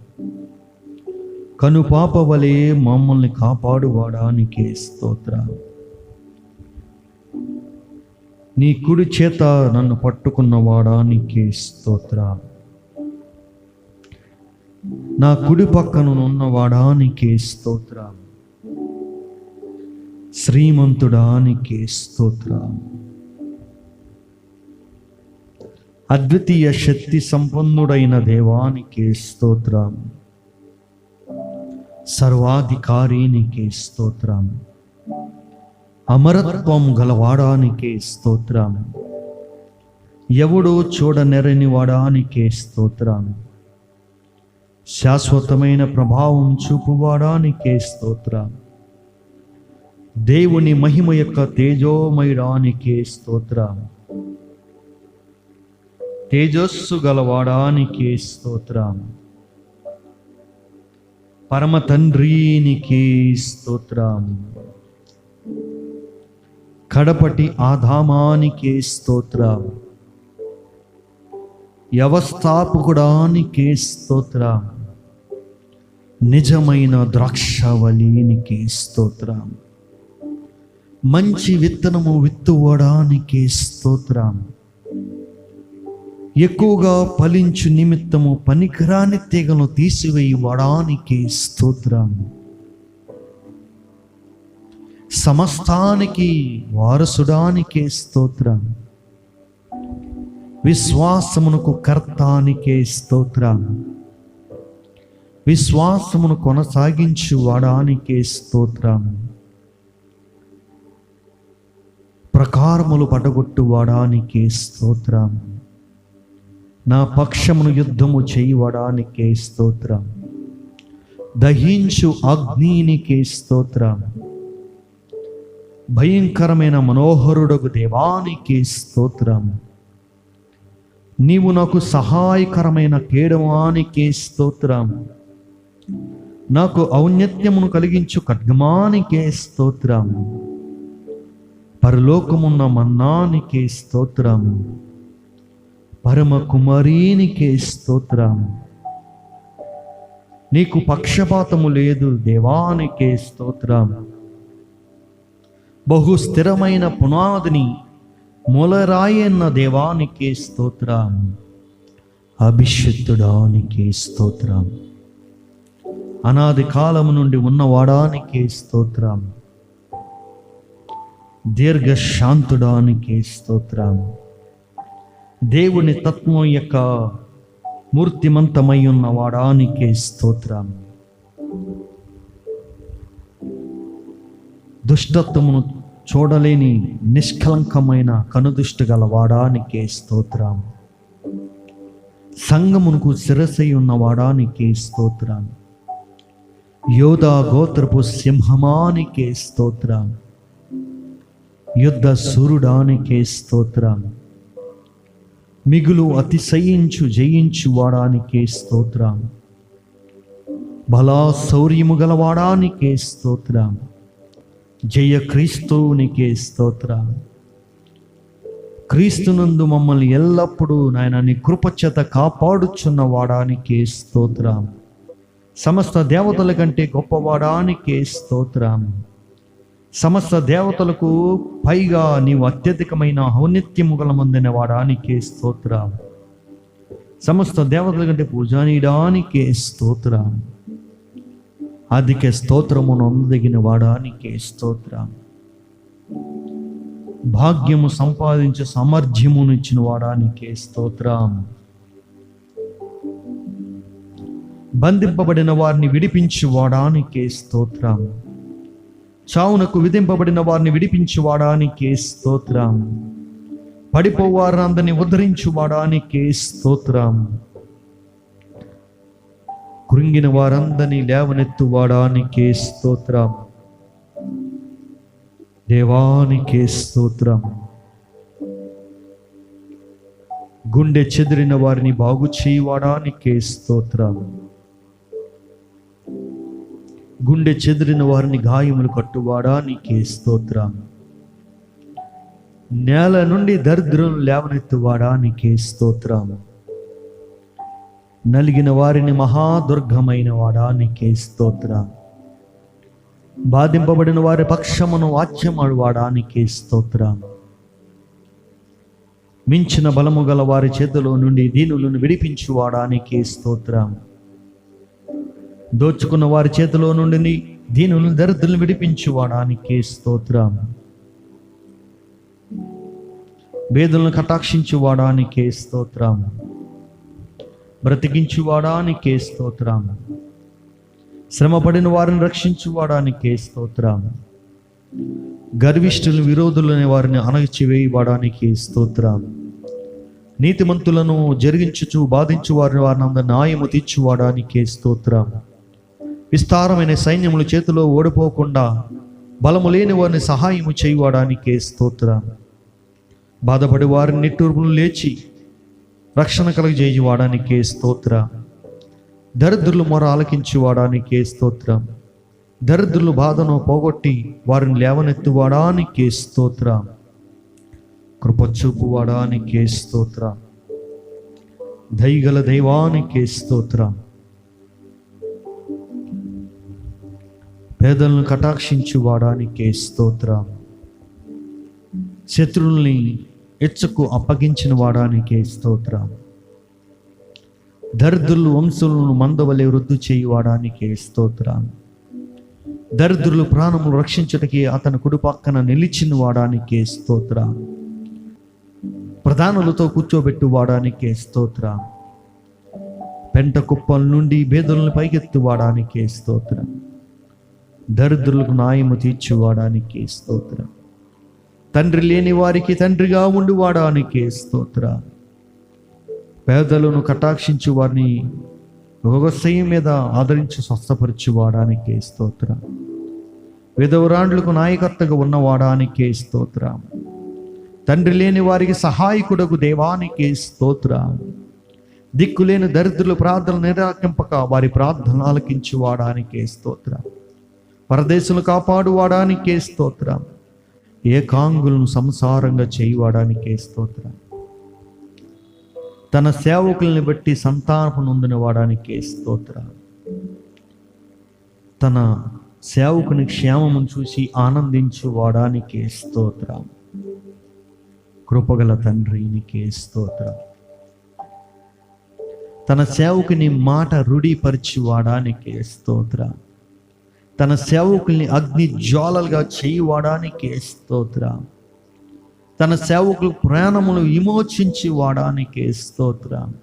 కనుపాప వలె మమ్మల్ని కాపాడువాడానికి స్తోత్రం. నీ కుడి చేత నన్ను పట్టుకున్న వాడానికి స్తోత్రం. నా కుడి పక్కన ఉన్నవాడానికి స్తోత్రం. శ్రీమంతుడానికి స్తోత్రం. అద్వితీయ శక్తి సంపన్నుడైన దేవానికి స్తోత్రం. సర్వాధికారికి స్తోత్రం. అమరత్వం గలవాడానికి స్తోత్రం. ఎవడో చూడనెరని వాడానికి స్తోత్రం. శాశ్వతమైన ప్రభావం చూపువాడానికి స్తోత్రం. దేవుని మహిమ యొక్క తేజోమయుడానికి స్తోత్రం. తేజస్సు గలవాడానికి స్తోత్రం. పరమ తండ్రికి స్తోత్రం. కడపటి ఆదామానికి స్తోత్రం. వ్యవస్థాపకుడానికి స్తోత్రం. నిజమైన ద్రాక్షవల్లినికి స్తోత్రం. మంచి విత్తనము విత్తువడానికే స్తోత్రం. ఎక్కువగా ఫలించు నిమిత్తము పనికిరాని తీగను తీసివేయడానికి స్తోత్రం. సమస్తానికి వారసుడానికే స్తోత్రం. విశ్వాసమునకు కర్తానికే స్తోత్రం. విశ్వాసమును కొనసాగించు వాడానికే స్తోత్రం. ప్రకారములు పడగొట్టు వాడానికే స్తోత్రం. నా పక్షమును యుద్ధము చేయవడానికే స్తోత్రం. దహించు అగ్నినికే స్తోత్రం. భయంకరమైన మనోహరుడగు దేవానికి స్తోత్రం. నీవు నాకు సహాయకరమైన కేడమానికే స్తోత్రం. నాకు ఔన్నత్యమును కలిగించు ఖడ్గమానికే స్తోత్రం. పరలోకమున్న మన్నానికే స్తోత్రం. పరమ కుమారీనికే స్తోత్రం. నీకు పక్షపాతము లేదు దేవానికే స్తోత్రం. బహు స్థిరమైన పునాదిని మూలరాయన్న దేవానికే స్తోత్రం. అభిషిక్తుడానికే స్తోత్రం. అనాది కాలము నుండి ఉన్నవాడానికే స్తోత్రం. దీర్ఘశాంతుడానికే స్తోత్రం. దేవుని తత్వం యొక్క మూర్తిమంతమై ఉన్న వాడానికే స్తోత్రం. దుష్టత్వమును చూడలేని నిష్కలంకమైన కనుదృష్టి గల వాడానికే స్తోత్రం. సంగమునకు శిరసై ఉన్న వాడానికే స్తోత్రం. యోధా గోత్రపు సింహమానికే స్తోత్రం. యుద్ధ సూర్యుడానికే స్తోత్రం. మిగులు అతిశయించు జయించు వాడానికే స్తోత్రం. బలా శౌర్యము గలవాడానికే స్తోత్రం. జయ క్రీస్తునికే స్తోత్రం. క్రీస్తునందు మమ్మల్ని ఎల్లప్పుడూ నాయన నీ కృపచేత కాపాడుచున్న వాడానికే స్తోత్రం. సమస్త దేవతల కంటే గొప్పవాడానికే స్తోత్రం. సమస్త దేవతలకు పైగా నీవు అత్యధికమైన ఔన్నత్యము గల పొందిన వాడానికే స్తోత్రం. సమస్త దేవతల కంటే పూజనీయడానికే స్తోత్రం. అధిక స్తోత్రమును అందగిన వాడానికే స్తోత్రం. భాగ్యము సంపాదించే సామర్థ్యమును ఇచ్చిన వాడానికే స్తోత్రం. బంధింపబడిన వారిని విడిపించి వాడానికే స్తోత్రం. చావునకు విధింపబడిన వారిని విడిపించి వాడానికే స్తోత్రం. పడిపోవారందరిని ఉద్ధరించి వాడానికే స్తోత్రం. కృంగిన వారందరినీ లేవనెత్తు వాడానికే స్తోత్రం. దేవానికే స్తోత్రం. గుండె చెదిరిన వారిని బాగు చేయవాడానికే స్తోత్రం. గుండె చెదిరిన వారిని గాయములు కట్టువాడానికే స్తోత్రం. నేల నుండి దరిద్రం లేవనెత్తువాడానికే స్తోత్రం. నలిగిన వారిని మహాదుర్గమైన వాడానికే స్తోత్రం. బాధింపబడిన వారి పక్షమును వాచ్యమాడు వాడానికే స్తోత్రం. మించిన బలము గల వారి చేతిలో నుండి దీనులను విడిపించు వాడానికే స్తోత్రం. దోచుకున్న వారి చేతిలో నుండి దీనులను దరిద్రులను విడిపించు వాడానికే స్తోత్రం. వేదులను కటాక్షించు వాడానికే స్తోత్రం. బ్రతికించు వాడానికే స్తోత్రం. శ్రమపడిన వారిని రక్షించు వాడానికే స్తోత్రం. గర్విష్ఠులు విరోధులనే వారిని అణచివేయి వాడానికే స్తోత్రం. నీతిమంతులను జరిగించుచు బాధించు వారిని అందరి న్యాయము తీర్చువాడానికే స్తోత్రం. విస్తారమైన సైన్యముల చేతిలో ఓడిపోకుండా బలము లేని వారిని సహాయము చేయవాడానికే స్తోత్రం. బాధపడి వారిని నిట్టూర్పులు లేచి రక్షణ కలుగజేయవాడానికే స్తోత్రం. దరిద్రులు మొర ఆలకించువాడానికే స్తోత్రం. దరిద్రులు బాధను పోగొట్టి వారిని లేవనెత్తువాడానికే స్తోత్రం. కృపచూపువాడానికే స్తోత్రం. దయగల దైవానికే స్తోత్రం. పేదలను కటాక్షించువాడానికే స్తోత్రం. శత్రువుల్ని ఎచ్చుకు అప్పగించిన వాడానికే స్తోత్రం. దరిద్రులు వంశులను మందవలె వృద్ధి చేయువాడానికే స్తోత్రం. దరిద్రులు ప్రాణములు రక్షించుటకి అతని కుడి పక్కన నిలిచిన వాడానికే స్తోత్రం. ప్రధానులతో కూర్చోబెట్టు వాడానికే స్తోత్రం. పెంట కుప్పల నుండి బేదలను పైకెత్తు వాడానికే స్తోత్రం. దరిద్రులకు న్యాయము తీర్చువాడానికే స్తోత్రం. తండ్రి లేని వారికి తండ్రిగా ఉండి వాడానికే స్తోత్రం. పేదలను కటాక్షించు వారిని రోగశయ్య మీద ఆదరించి స్వస్థపరచు వాడానికే స్తోత్రం. విధవరాండ్లకు నాయకర్తగా ఉన్నవాడానికే స్తోత్రం. తండ్రి లేని వారికి సహాయకుడకు దేవానికే స్తోత్రం. దిక్కులేని దరిద్రుల ప్రార్థన నిరాకింపక వారి ప్రార్థన ఆలకించు వాడానికే స్తోత్రం. పరదేశులు కాపాడు వాడానికే స్తోత్రం. ఏకాంగులను సంసారంగా చేయువాడానికే స్తోత్రం. తన సేవకుల్ని బట్టి సంతానము నొందిన వాడానికే స్తోత్రం. తన సేవకుని క్షేమమును చూసి ఆనందించు వాడానికే స్తోత్రం. కృపగల తండ్రి నీకే స్తోత్రం. తన సేవకుని మాట రూఢీపరిచి వాడానికే స్తోత్రం. తన సేవకుల్ని అగ్ని జ్వాలలుగా చేయువాడానికే స్తోత్రం. తన సేవకులు ప్రాణములు విమోచించి వాడానికే స్తోత్రం.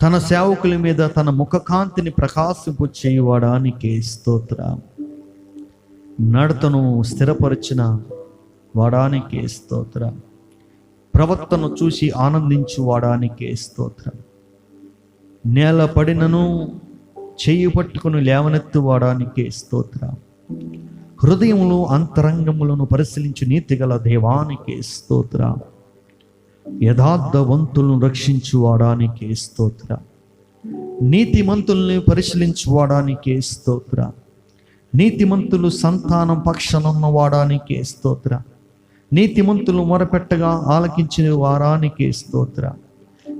తన సేవకుల మీద తన ముఖకాంతిని ప్రకాశింపు చేయవాడానికే స్తోత్రం. నడతను స్థిరపరిచిన వాడానికే స్తోత్రం. ప్రవర్తన చూసి ఆనందించు వాడానికే స్తోత్రం. నేల పడినను చెయ్యి పట్టుకుని లేవనెత్తు వాడానికే స్తోత్రం. హృదయములు అంతరంగములను పరిశీలించు నీతిగల దేవానికే స్తోత్రం. యథార్థవంతులను రక్షించు వాడానికే స్తోత్రం. నీతిమంతుల్ని పరిశీలించు వాడానికే స్తోత్రం. నీతిమంతులు సంతానం పక్షనున్న వాడానికే స్తోత్రం. నీతిమంతులు మొరపెట్టగా ఆలకించిన వారానికే స్తోత్రం.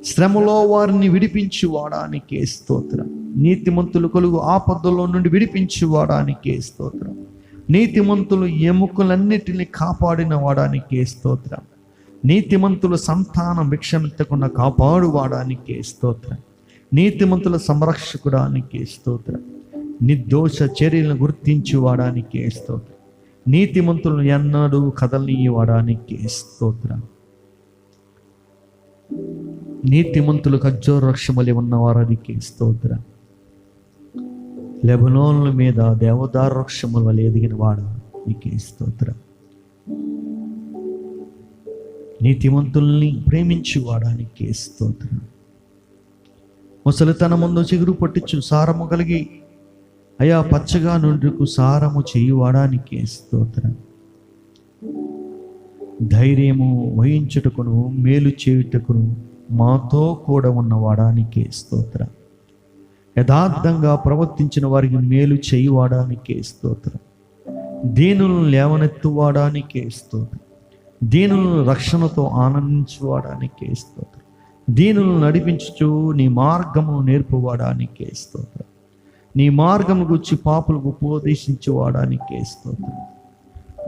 శ్రమలో వారిని విడిపించు వాడానికే స్తోత్రం. నీతిమంతులు కలుగు ఆపదలో నుండి విడిపించు వాడానికే స్తోత్రం. నీతిమంతులు ఎముకలన్నిటిని కాపాడిన వాడానికే స్తోత్రం. నీతిమంతులు సంతానం భిక్షమెత్తకుండా కాపాడు వాడానికే స్తోత్రం. నీతిమంతుల సంరక్షకుడానికే స్తోత్రం. నిర్దోష చర్యలను గుర్తించి వాడానికే స్తోత్రం. నీతిమంతులను ఎన్నడూ కదలనీయవాడానికే స్తోత్రం. నీతిమంతులు ఖర్జూర వృక్షములే ఉన్నవారానికి స్తోత్రం. లెబనోన్ల మీద దేవదారు వృక్షముల వలె ఎదిగిన వాడా నీకే స్తోత్రం. నీతిమంతుల్ని ప్రేమించి వాడానికే స్తోత్రం. ముసలితన ముందు చిగురు పట్టించు సారము కలిగి అయా పచ్చగా నుండుకు సారము చేయువాడానికే స్తోత్రం. ధైర్యము వహించుటకును మేలు చేయుటకును మాతో కూడా ఉన్న వాడానికే స్తోత్రం. యథార్థంగా ప్రవర్తించిన వారికి మేలు చేయువాడానికే స్తోత్రం. దీనులను లేవనెత్తువాడానికే స్తోత్రం. దీనులను రక్షణతో ఆనందించువాడానికే స్తోత్రం. దీనులను నడిపించుచు నీ మార్గమును నేర్పువాడానికే స్తోత్రం. నీ మార్గము గురించి పాపులకు ఉపదేశించువాడానికే స్తోత్రం.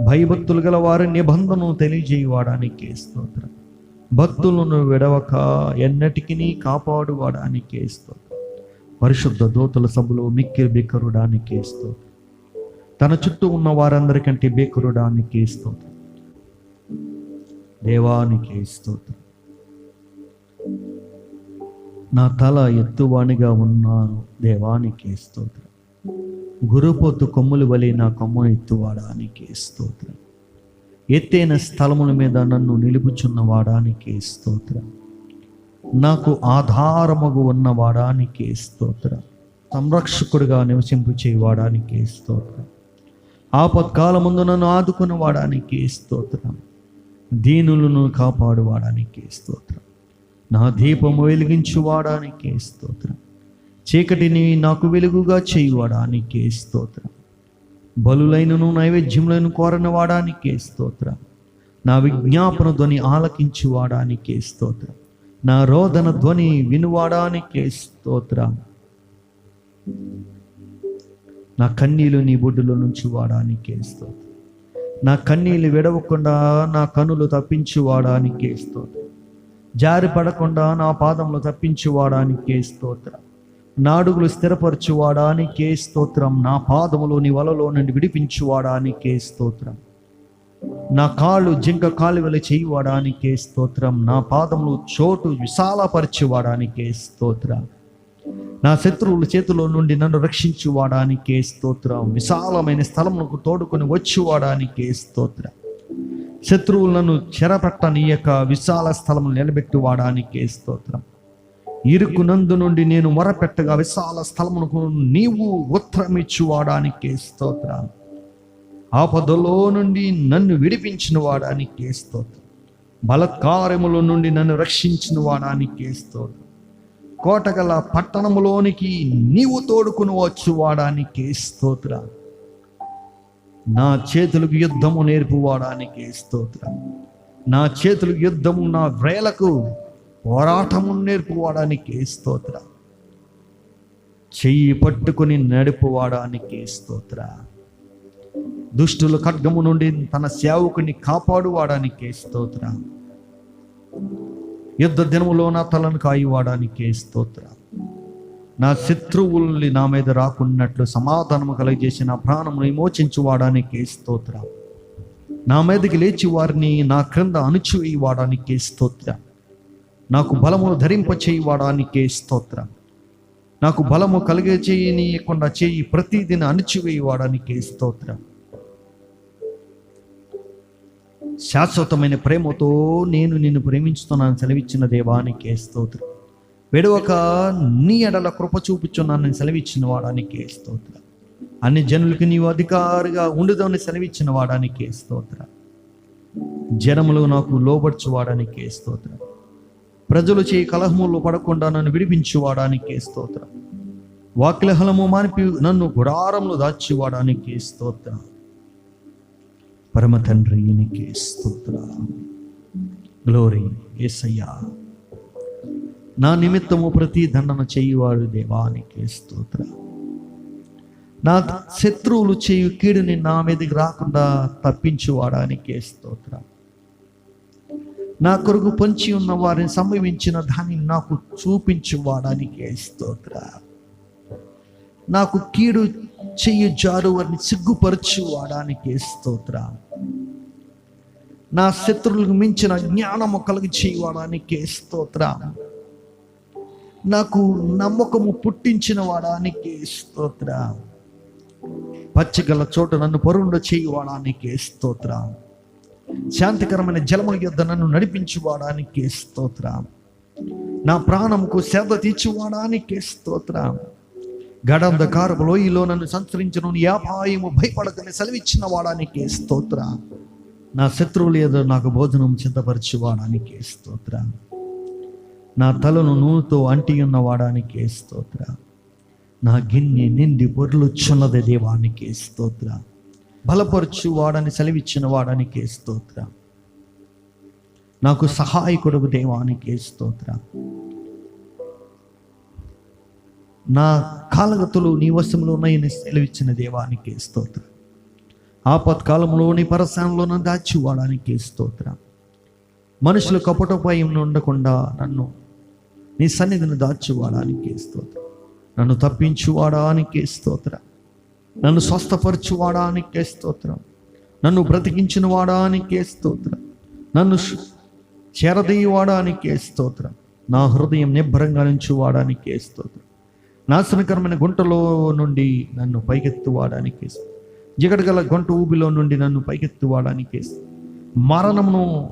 భయభక్తులు గల వారి నిబంధనను తెలియజేయవాడానికే స్తోత్రం. భక్తులను విడవక ఎన్నటికీ కాపాడువాడానికే స్తోత్రం. పరిశుద్ధ దూతల సభలో మిక్కిలి బేకరుడానికే స్తోత్రం. తన చుట్టూ ఉన్న వారందరికంటే బేకరుడానికే స్తోత్రం. దేవానికే స్తోత్రం. నా తల ఎత్తువానిగా ఉన్నాను దేవానికే స్తోత్రం. గురుపోతు కొమ్ములు వలె నా కొమ్మ ఎత్తువాడానికే స్తోత్రం. ఎత్తైన స్థలముల మీద నన్ను నిలుపుచున్న వాడానికే స్తోత్రం. నాకు ఆధారముగు ఉన్న వాడానికే స్తోత్రం. సంరక్షకుడిగా నివసింపు చేయవాడానికే స్తోత్రం. ఆపత్కాలముందు నన్ను ఆదుకున్న వాడానికే స్తోత్రం. దీనులను కాపాడువాడానికే స్తోత్రం. నా దీపము వెలిగించువాడానికే స్తోత్రం. చీకటిని నాకు వెలుగుగా చేయువాడానికే స్తోత్రం. బలులైనను నైవేద్యములను కోరని వాడానికే స్తోత్రం. నా విజ్ఞాపన ధ్వని ఆలకించువాడానికే స్తోత్రం. నా రోదన ధ్వని వినువాడానికే స్తోత్రం. నా కన్నీలు నీ బొడ్డులో నుంచి వాడానికే స్తోత్రం. నా కన్నీళ్ళు విడవకుండా నా కనులు తప్పించువాడానికే స్తోత్రం. జారి పడకుండా నా పాదములు తప్పించువాడానికే స్తోత్రం. నా అడుగులు స్థిరపరచువాడానికే స్తోత్రం. నా పాదములు నీ వలలో నుండి విడిపించువాడానికే స్తోత్రం. నా కాళ్ళు జింక కాలువలు చేయువాడానికే స్తోత్రం. నా పాదములు చోటు విశాలపరచువాడానికే స్తోత్రం. నా శత్రువుల చేతిలో నుండి నన్ను రక్షించువాడానికే స్తోత్రం. విశాలమైన స్థలములకు తోడుకొని వచ్చువాడానికే స్తోత్రం. శత్రువులను చెరపట్టనీయక విశాల స్థలము నిలబెట్టువాడానికే స్తోత్రం. ఇరుకునందు నుండి నేను మొరపెట్టగా విశాల స్థలమునకు నీవు ఉత్తరమిచ్చువాడానికే స్తోత్రం. ఆపదలో నుండి నన్ను విడిపించిన వాడానికే స్తోత్రం. బలత్కారముల నుండి నన్ను రక్షించిన వాడానికే స్తోత్రం. కోటగల పట్టణములోనికి నీవు తోడుకుని వచ్చువాడానికే స్తోత్రం. నా చేతులకు యుద్ధము నేర్పువాడానికే స్తోత్రం. నా చేతులకు యుద్ధము, నా వ్రేలకు పోరాటము నేర్పువాడానికే స్తోత్రం. చెయ్యి పట్టుకుని నడుపువాడానికే స్తోత్రం. దుష్టుల ఖడ్గము నుండి తన సేవకుని కాపాడువాడానికే స్తోత్రం. యుద్ధ దినములో నా తలను కాయువాడానికే స్తోత్రం. నా శత్రువుల్ని నా మీద రాకున్నట్లు సమాధానము కలుగజేసి నా ప్రాణమును విమోచించువాడానికే స్తోత్రం. నా మీదకి లేచి వారిని నా క్రింద అణుచివేయవాడానికే స్తోత్రం. నాకు బలమును ధరింపచేయవాడానికే స్తోత్రం. నాకు బలము కలిగే చేయనీయకుండా చేయి ప్రతిదిన అణిచివేయవాడానికే స్తోత్రం. శాశ్వతమైన ప్రేమతో నేను నిన్ను ప్రేమించుతున్నాను సెలవిచ్చిన దేవానికే స్తోత్రం. విడవక నీ ఎడల కృప చూపుచున్నాను సెలవిచ్చిన వాడానికే స్తోత్రం. అన్ని జనులకి నీవు అధికారిగా ఉండుదని సెలవిచ్చిన వాడానికే స్తోత్రం. జనములు నాకు లోబర్చువాడానికే స్తోత్రం. ప్రజలు చేయి కలహములు పడకుండా నన్ను విడిపించువాడానికే స్తోత్రం. వాక్యహలము మానిపి నన్ను గుడారంలో దాచివాడానికే స్తోత్రం. పరమ తండ్రి నీకే స్తోత్రం. గ్లోరీ యేసయ్యా. నా నిమిత్తము ప్రతి దండన చేయువాడు దేవానికే స్తోత్రం. నా శత్రువులు చేయు కీడుని నా మీదకి రాకుండా తప్పించువాడానికే స్తోత్రం. నా కొరకు పొంచి ఉన్న వారిని సంభవించిన దానిని నాకు చూపించువాడానికే స్తోత్రం. నాకు కీడు చెయ్యి జారు వారిని సిగ్గుపరచువాడానికే స్తోత్రం. నా శత్రువులకు మించిన జ్ఞానము కలిగి చేయవాడానికే స్తోత్రం. నాకు నమ్మకము పుట్టించిన వాడానికే స్తోత్రం. పచ్చిగల చోట నన్ను పరుండ చేయవాడానికే స్తోత్రం. శాంతికరమైన జలముల యొద్ద నన్ను నడిపించువాడానికే స్తోత్రం. నా ప్రాణముకు సేద తీర్చువాడానికే స్తోత్రం. గడంధకారపు లోయలో నన్ను సంచరించను యాపాయము భయపడకని సెలవిచ్చిన వాడానికే స్తోత్రం. నా శత్రువులు ఏదో నాకు భోజనం సిద్ధపరచువాడానికే స్తోత్రం. నా తలను నూనెతో అంటి ఉన్న వాడానికే స్తోత్రం. నా గిన్నె నిండి పొర్లుచున్నది దేవానికే స్తోత్రం. బలపరచు వాడని సెలవిచ్చిన వాడానికే స్తోత్రం. నాకు సహాయకుడు దేవానికే స్తోత్రం. నా కాలగతులు నీ వశంలో ఉన్నాయని సెలవిచ్చిన దేవానికే స్తోత్రం. ఆపత్కాలంలో నీ పరసానంలో నన్ను దాచివాడానికే స్తోత్రం. మనుషులు కపటోపాయం ఉండకుండా నన్ను నీ సన్నిధిని దాచివాడానికే స్తోత్రం. నన్ను తప్పించువాడానికే స్తోత్రం. నన్ను స్వస్థపరచువాడానికే స్తోత్రం. నన్ను బ్రతికించిన వాడానికే స్తోత్రం. నన్ను చేరదీయవాడానికే స్తోత్రం. నా హృదయం నిబ్బరంగా నుంచువాడానికే స్తోత్రం. నాశనకరమైన గుంటలో నుండి నన్ను పైకెత్తువాడానికే, జిగటగల గుంట ఊబిలో నుండి నన్ను పైకెత్తువాడానికే, మరణమును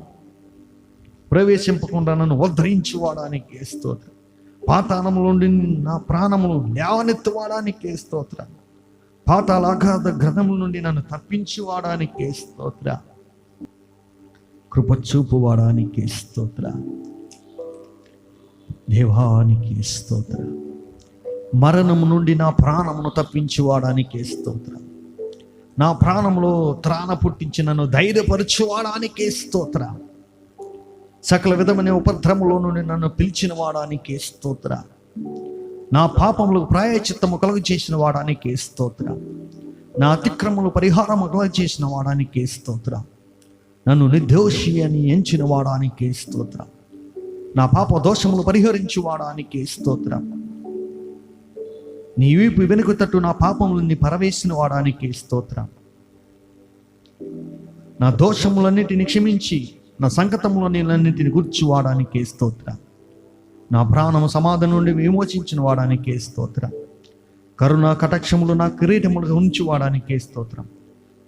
ప్రవేశింపకుండా నన్ను ఉద్ధరించువాడానికే స్తోత్రం. పాతాళములో నుండి నా ప్రాణమును లేవనెత్తువాడానికే స్తోత్రం. పాతాళ అగాధ గ్రహముల నుండి నన్ను తప్పించువాడానికే స్తోత్రం. కృప చూపువాడానికే స్తోత్రం. దేవానికి స్తోత్రం. మరణము నుండి నా ప్రాణమును తప్పించువాడానికే స్తోత్రం. నా ప్రాణంలో త్రాణ పుట్టించి నన్ను ధైర్యపరచువాడానికే స్తోత్రం. సకల విధమైన ఉపద్రవములో నుండి నన్ను పిలిచిన వాడానికే స్తోత్రం. నా పాపములకు ప్రాయశ్చిత్తము కలుగు చేసిన వాడానికే స్తోత్రం. నా అతిక్రమములు పరిహారం చేసిన వాడానికి స్తోత్రం. నన్ను నిర్దోషి అని ఎంచిన వాడానికి స్తోత్రం. నా పాప దోషములు పరిహరించి వాడానికి స్తోత్రం. నీ వీపు వెనుక తట్టు నా పాపములని పరవేసిన వాడానికి స్తోత్రం. నా దోషములన్నిటిని క్షమించి నా సంకటములన్నిటిని గుర్చి వాడానికి స్తోత్రం. నా ప్రాణము సమాధి నుండి విమోచించిన వాడానికి స్తోత్రం. కరుణ కటాక్షములు నా కిరీటములుగా ఉంచి వాడానికి స్తోత్రం.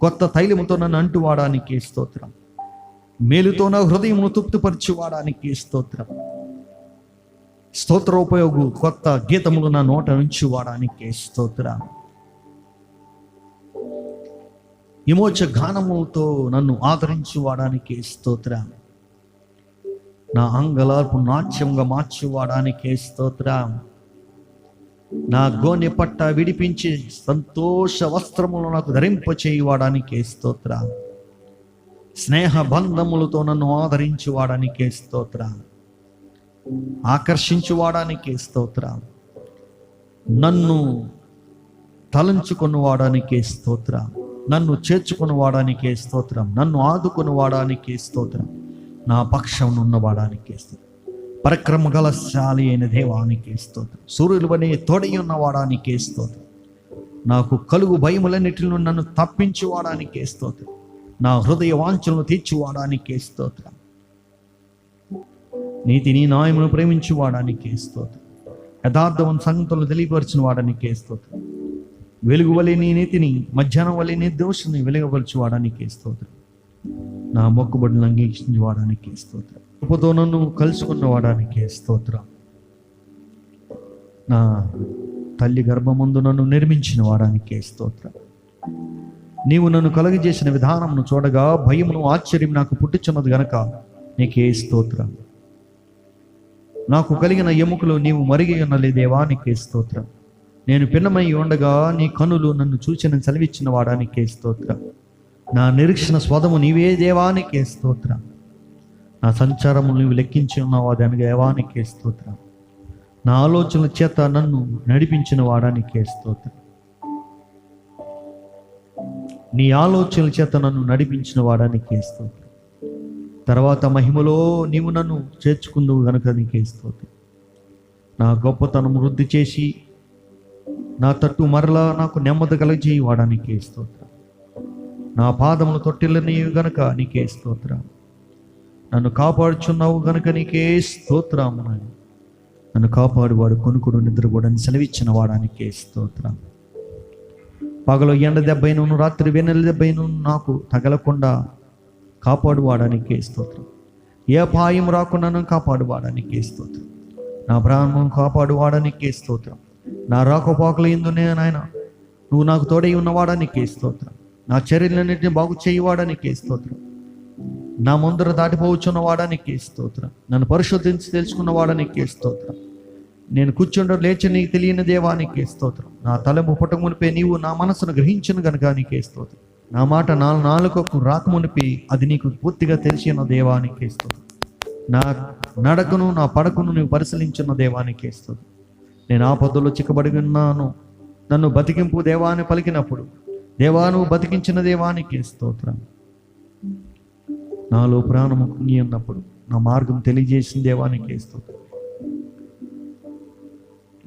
కొత్త తైలముతో నన్ను అంటు వాడానికి స్తోత్రం. మేలుతో నా హృదయమును తృప్తిపరిచి వాడానికి స్తోత్రం. స్తోత్రోపయోగు కొత్త గీతములు నా నోట నుంచి వాడానికి స్తోత్రం. విమోచ గానములతో నన్ను ఆదరించి వాడానికి స్తోత్రం. నా అంగలార్పు నాట్యంగా మార్చి వాడానికి స్తోత్రం. నా గోనె పట్ట విడిపించి సంతోష వస్త్రములు నాకు ధరింపచేయవాడానికి స్తోత్రం. స్నేహ బంధములతో నన్ను ఆదరించి వాడానికి స్తోత్రం. ఆకర్షించి వాడానికి స్తోత్రం. నన్ను తలంచుకుని వాడానికి స్తోత్రం. నన్ను చేర్చుకుని వాడానికి స్తోత్రం. నన్ను ఆదుకుని వాడానికి స్తోత్రం. నా పక్షం ఉన్నవాడానికి స్తోత్రం. పరక్రమ గలశాలి అయిన దేవానికి స్తోత్రం. సూర్యులు వనే తోడై ఉన్న వాడానికి స్తోత్రం. నాకు కలుగు భయములన్నిటిలో నన్ను తప్పించి వాడానికి స్తోత్రం. నా హృదయ వాంఛలను తీర్చివాడానికి స్తోత్రం. నీతిని న్యాయమును ప్రేమించి వాడానికి స్తోత్రం. యథార్థమైన సంగతులను తెలియపరిచిన వాడానికి స్తోత్రం. వెలుగు వలె నీ నీతిని, మధ్యాహ్నం వలె నీ దోషాన్ని వెలుగపరిచి వాడానికి స్తోత్రం. నా మొక్కుబడులను అంగీకరించి వాడానికి స్తోత్రం. కృపతో నన్ను కలుసుకున్న వాడానికి స్తోత్రం. నా తల్లి గర్భమందు నన్ను నిర్మించిన వాడానికి స్తోత్రం. నీవు నన్ను కలుగజేసిన విధానమును చూడగా భయమును ఆశ్చర్యం నాకు పుట్టుచున్నది గనక నీకే స్తోత్రం. నాకు కలిగిన ఎముకలు నీవు మరిగి ఉన్నలే దేవా, నీకే స్తోత్రం. నేను పిన్నమై ఉండగా నీ కనులు నన్ను చూచిన సెలవిచ్చిన వాడానికే స్తోత్రం. నా నిరీక్షణ స్వదము నీవే దేవానికే స్తోత్రం. నా సంచారము నీవు లెక్కించి ఉన్నావా దేవానికే స్తోత్రం. నా ఆలోచనల చేత నన్ను నడిపించిన వాడానికే స్తోత్రం. నీ ఆలోచనల చేత నన్ను నడిపించిన వాడానికే స్తోత్రం. తర్వాత మహిమలో నీవు నన్ను చేర్చుకుందువు గనుక నీకే స్తోత్రం. నా గొప్పతనం వృద్ధి చేసి నా తట్టు మరలా నాకు నెమ్మది కలగజేయి వాడానికే స్తోత్రం. నా పాదములు తొట్టిల్లని గనుక నీకే స్తోత్రం. నన్ను కాపాడుచున్నావు గనుక నీకే స్తోత్రం. నన్ను కాపాడువాడు కొనుకుడు నిద్ర కూడా సెలవిచ్చిన వాడానికే స్తోత్రం. పగలు ఎండ దెబ్బైను, రాత్రి వెన్నెల దెబ్బైను నాకు తగలకుండా కాపాడువాడానికే స్తోత్రం. ఏ అపాయం రాకుండా నన్ను కాపాడువాడానికే స్తోత్రం. నా ప్రాణం కాపాడువాడానికే స్తోత్రం. నా రాకపోకలు ఎందునే నాయన నువ్వు నాకు తోడై ఉన్నవాడానికే స్తోత్రం. నా చర్యలన్నింటినీ బాగు చేయవాడానికే స్తోత్రం. నా ముందర దాటిపోవచ్చున్న వాడానికే స్తోత్రం. నన్ను పరిశోధించి తెలుసుకున్న వాడానికే స్తోత్రం. నేను కూర్చుండ లేచి నీకు తెలియని దేవానికే స్తోత్రం. నా తలము పుట్టమునిపై నీవు నా మనసును గ్రహించిన గనుక నీకే స్తోత్రం. నా మాట నాలుకకు రాకమునిపై అది నీకు పూర్తిగా తెలిసిన దేవానికే స్తోత్రం. నా నడకను నా పడకను నీవు పరిశీలించిన దేవానికే స్తోత్రం. నేను ఆపదలో చిక్కబడి ఉన్నాను, నన్ను బతికింపు దేవాన్ని పలికినప్పుడు దేవాను బతికించిన దేవానికి స్తోత్రం. నాలో ప్రాణము కుంగి ఉన్నప్పుడు నా మార్గం తెలియజేసిన దేవానికి స్తోత్రం.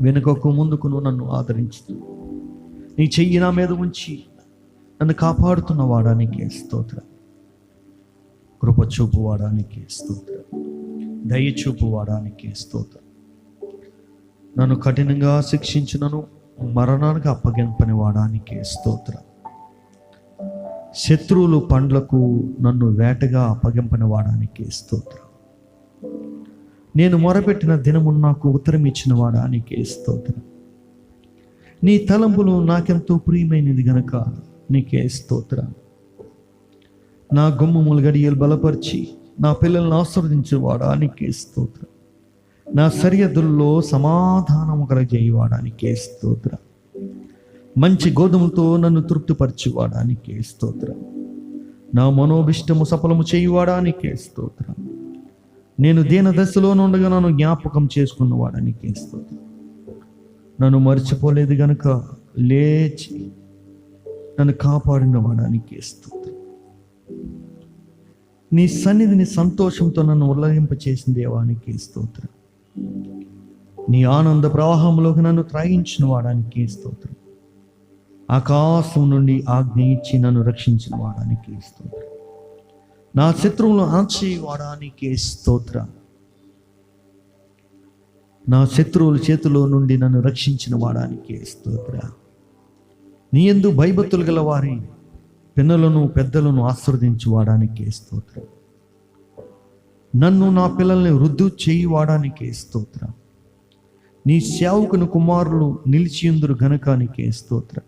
వెనుకకు ముందుకు నన్ను ఆదరించి నీ చెయ్యి నా మీద ఉంచి నన్ను కాపాడుతున్న వాడానికి స్తోత్రం. కృప చూపు వాడానికి స్తోత్రం. దయ చూపు వాడానికి స్తోత్రం. నన్ను కఠినంగా శిక్షించినను మరణానికి అప్పగింపని వాడానికి స్తోత్రం. శత్రువులు పండ్లకు నన్ను వేటగా అప్పగింపని వాడానికి స్తోత్రం. నేను మొరపెట్టిన దినము నాకు ఉత్తరం ఇచ్చిన వాడానికి స్తోత్రం. నీ తలంపులు నాకెంతో ప్రియమైనది గనక నీకే స్తోత్రం. నా గుమ్మములు గడియలు బలపరిచి నా పిల్లలను ఆశీర్వదించేవాడానికి స్తోత్రం. నా సరిహద్దుల్లో సమాధానము కలగజేయవాడానికి స్తోత్రం. మంచి గోధుమలతో నన్ను తృప్తిపరచువాడానికి స్తోత్రం. నా మనోభిష్టము సఫలము చేయువాడానికి స్తోత్రం. నేను దీన దశలో నుండగా నన్ను జ్ఞాపకం చేసుకున్నవాడానికి స్తోత్రం. నన్ను మర్చిపోలేదు గనుక లేచి నన్ను కాపాడిన వాడానికి స్తోత్రం. నీ సన్నిధిని సంతోషంతో నన్ను ఉల్లరింప చేసిన దేవానికి స్తోత్రం. నీ ఆనంద ప్రవాహంలోకి నన్ను త్రాగించిన వాడానికి స్తోత్రం. ఆకాశం నుండి ఆజ్ఞ ఇచ్చి నన్ను రక్షించిన వాడానికి స్తోత్రం. నా శత్రువులను ఆచి వాడానికి స్తోత్రం. నా శత్రువుల చేతిలో నుండి నన్ను రక్షించిన వాడానికి స్తోత్రం. నీ యందు భయభక్తులు గల వారి పిల్లలను పెద్దలను ఆశీర్వదించు వాడానికి స్తోత్రం. నన్ను నా పిల్లల్ని వృద్ధి చేయి వాడానికి స్తోత్రం. నీ సేవకుని కుమారులు నిలిచియుందురు గనకానికి స్తోత్రం.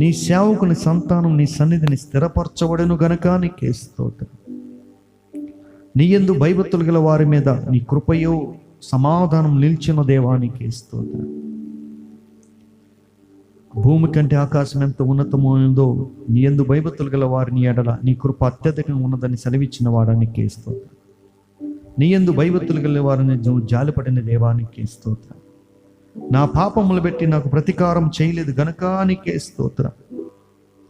నీ సేవకుని సంతానం నీ సన్నిధిని స్థిరపరచబడను గనకానికి స్తోత్రం. నీ యందు భయభక్తులు గల వారి మీద నీ కృపయో సమాధానం నిలిచిన దేవానికి స్తోత్రం. భూమి కంటే ఆకాశం ఎంత ఉన్నతమైనదో నీ యందు భయభక్తులు గల వారిని ఎడల నీ కృప అత్యధికంగా ఉన్నదని సెలవిచ్చిన వాడానికి స్తోత్రం. నీ యందు భయభక్తులు గల వారిని జాలిపడిన దేవానికి స్తోత్రం. నా పాపములు బట్టి నాకు ప్రతీకారం చేయలేదు గనకానికే స్తోత్రం.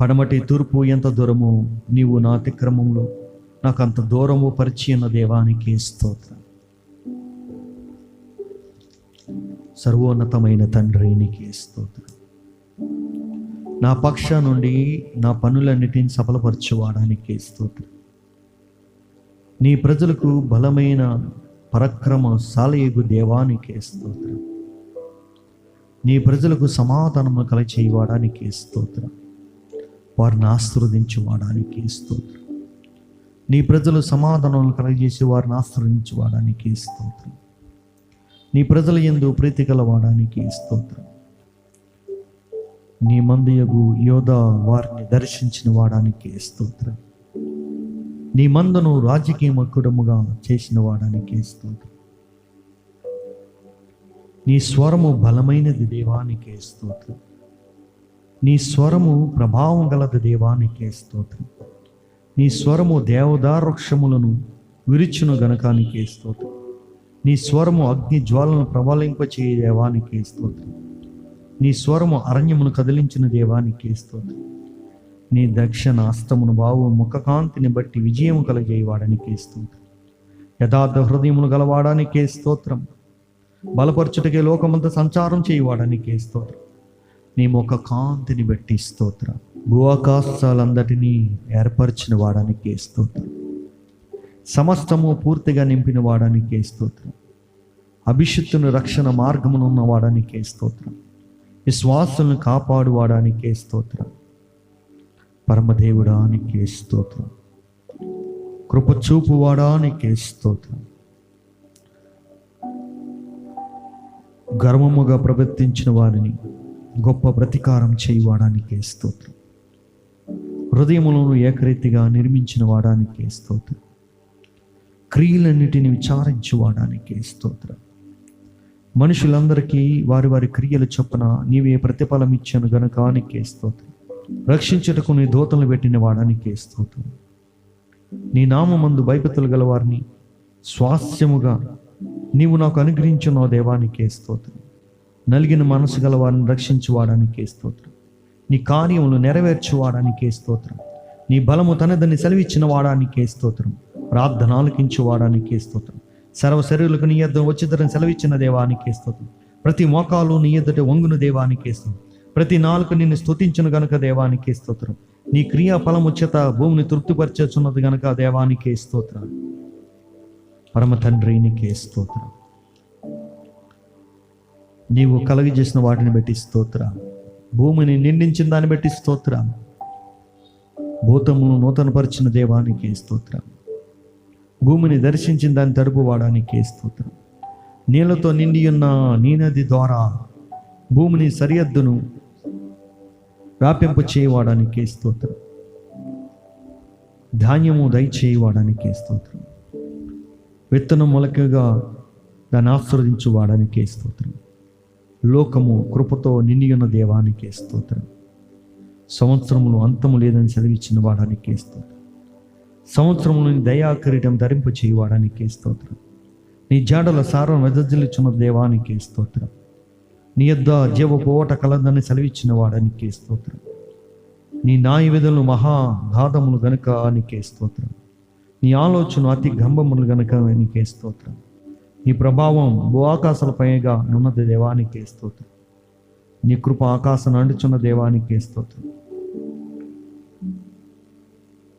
పడమటి తూర్పు ఎంత దూరము నీవు నా అతిక్రమంలో నాకు అంత దూరము పరిచయన దేవానికి స్తోత్రం. సర్వోన్నతమైన తండ్రి నీకే స్తోత్రం. నా పక్ష నుండి నా పనులన్నిటిని సఫలపరచువాడానికి స్తోత్రం. నీ ప్రజలకు బలమైన పరక్రమశాలయగు దేవానికి స్తోత్రం. నీ ప్రజలకు సమాధానము కలచేయవాడానికి స్తోత్రం. వారిని ఆశీర్వదించువాడానికి స్తోత్రం. నీ ప్రజలు సమాధానం కలగజేసి వారిని ఆశీర్వదించువాడానికి స్తోత్రం. నీ ప్రజల యందు ప్రీతి కలవాడానికి స్తోత్రం. నీ మందయగు యోధ వారిని దర్శించిన వాడానికి స్తోత్రం. నీ మందను రాజకీయ మకుడముగా చేసిన వాడానికి స్తోత్రం. నీ స్వరము బలమైనది దేవానికి స్తోత్రం. నీ స్వరము ప్రభావం గలది దేవానికి స్తోత్రం. నీ స్వరము దేవదారుక్షములను విరుచును గనకానికి స్తోత్రం. నీ స్వరము అగ్ని జ్వాలను ప్రబలింపచేయ దేవానికి స్తోత్రం. నీ స్వరము అరణ్యమును కదిలించిన దేవానికి స్తోత్రం. నీ దక్షిణ హస్తమును బావు ముఖకాంతిని బట్టి విజయము కలగజేయవాడానికి స్తోత్రం. యథార్థ హృదయమును గలవాడానికి స్తోత్రం. బలపరచుటకే లోకమంతా సంచారం చేయవాడానికి స్తోత్రం. నీ ముఖ కాంతిని బట్టి స్తోత్రం. భూఆకాశాలందటినీ ఏర్పరిచిన వాడానికి స్తోత్రం. సమస్తము పూర్తిగా నింపిన వాడానికి స్తోత్రం. అభిషిక్తుని రక్షణ మార్గమును ఉన్న వాడానికి స్తోత్రం. విశ్వాసులను కాపాడు వాడానికి స్తోత్రం. పరమదేవుడానికి స్తోత్రం. కృపచూపు వాడానికి స్తోత్రం. గర్వముగా ప్రవర్తించిన వారిని గొప్ప ప్రతీకారం చేయవాడానికి స్తోత్రం. హృదయములను ఏకరీతిగా నిర్మించిన వాడానికి స్తోత్రం. క్రియలన్నిటిని విచారించువాడానికి స్తోత్రం. మనుషులందరికీ వారి వారి క్రియల చొప్పున నీవే ప్రతిఫలం ఇచ్చాను గనకానికి స్తోత్రం. రక్షించుటకు నీ దూతలు పెట్టిన వాడానికి స్తోత్రం. నీ నామమందు భయభక్తులు గల వారిని స్వాస్యముగా నీవు నాకు అనుగ్రహించిన దేవానికి స్తోత్రం. నలిగిన మనసు గల వారిని రక్షించువాడానికి స్తోత్రం. నీ కార్యములు నెరవేర్చువాడానికి స్తోత్రం. నీ బలము తనదని సెలవిచ్చిన వాడానికి స్తోత్రం. ప్రార్థన ఆలకించువాడానికి స్తోత్రం. సర్వ శరీరులకు నీ యొద్ద వచ్చిద్దరని సెలవిచ్చిన దేవానికి స్తోత్రం. ప్రతి మోకాలు నీ ఎదుట వంగున దేవానికి స్తోత్రం. ప్రతి నాలుక నిన్ను స్తుతించును గనుక దేవానికి స్తోత్రం. నీ క్రియా ఫలము చేత భూమిని తృప్తిపరచుచున్నది గనుక దేవానికి స్తోత్రం. పరమ తండ్రి నీకే స్తోత్రం. నీవు కలగజేసిన వాటిని బట్టి స్తోత్రం. భూమిని నిండించిన దాన్ని బట్టి స్తోత్రం. భూతమును నూతనపరిచిన దేవానికి స్తోత్రం. భూమిని దర్శించిన దాన్ని తడుపువాడానికి స్తోత్రం. నీళ్లతో నిండి ఉన్న నీ నది ద్వారా భూమిని సరిహద్దును వ్యాపింప చేయవాడానికి స్తోత్రం. ధాన్యము దయచేయవాడానికి స్తోత్రం. విత్తనం మొలకగా దాన్ని ఆశీర్వదించువాడానికి స్తోత్రం. లోకము కృపతో నిండి ఉన్న దేవానికి స్తోత్రం. సంవత్సరములు అంతము లేదని సెలవిచ్చిన వాడానికి స్తోత్రం. సంవత్సరములను దయా కిరీటం ధరింప చేయవాడానికి స్తోత్రం. నీ జాడల సారం వెదజల్లుచున్న దేవానికి స్తోత్రం. నీ యొద్ద జీవపు ఓట కలదని సెలవిచ్చిన వాడానికి స్తోత్రం. నీ న్యాయ విధులు మహాఘాతములు గనుక నీకే స్తోత్రం. నీ ఆలోచన అతి గంభములు గనుక నీకే స్తోత్రం. నీ ప్రభావం భూ ఆకాశాల పైగా ఉన్నది దేవానికే స్తోత్రం. నీ కృప ఆకాశం నడుచున్న దేవానికే స్తోత్రం.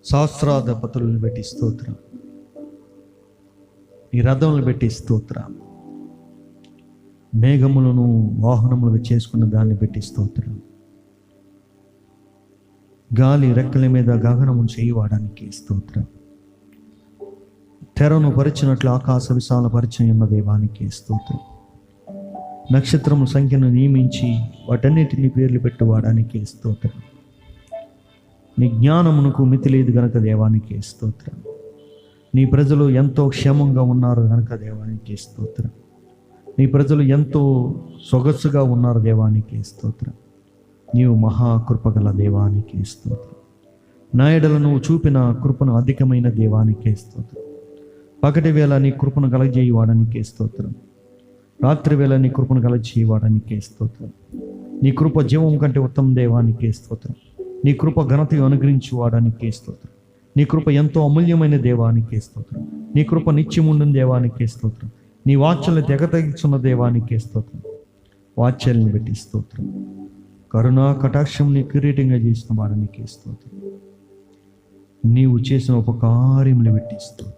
సహస్రాధిపతులను పెట్టి స్తోత్రం. నీ రథములను పెట్టి స్తోత్రం. మేఘములను వాహనములుగా చేసుకున్న దాన్ని పెట్టి స్తోత్రం. గాలి రెక్కల మీద గగనమును చేయవాడానికి స్తోత్రం. తెరను పరిచినట్లు ఆకాశ విశాల పరిచయం ఉన్న దేవానికి స్తోత్రం. నక్షత్రము సంఖ్యను నియమించి వాటన్నిటిని పేర్లు పెట్టువాడానికి స్తోత్రం. నీ జ్ఞానమునకు మితి లేదు గనక దేవానికి స్తోత్రం. నీ ప్రజలు ఎంతో క్షేమంగా ఉన్నారు గనక దేవానికి స్తోత్రం. నీ ప్రజలు ఎంతో సొగసుగా ఉన్నారు దేవానికి స్తోత్రం. నీవు మహాకృపగల దేవానికి స్తోత్రం. నా ఎడల నువ్వు చూపిన కృపను అధికమైన దేవానికి స్తోత్రం. పగటి వేళ నీ కృపను కలగజేయవాడానికి స్తోత్రం. రాత్రి వేళ నీ కృపను కలగజేయవాడానికి స్తోత్రం. నీ కృప జీవం కంటే ఉత్తమ దేవానికి స్తోత్రం. నీ కృప ఘనతను అనుగ్రహించువాడానికి స్తోత్రం. నీ కృప ఎంతో అమూల్యమైన దేవానికి స్తోత్రం. నీ కృప నిత్యముండిన దేవానికి స్తోత్రం. నీ వాత్సల్యం తెగతగిస్తున్న దేవానికి స్తోత్రం. వాత్సల్యాన్ని బట్టి స్తోత్రం. కరుణా కటాక్షం నీ కిరీటంగా చేసిన వాడానికి స్తోత్రం. నీవు చేసిన ఉపకార్యములు బట్టి స్తోత్రం.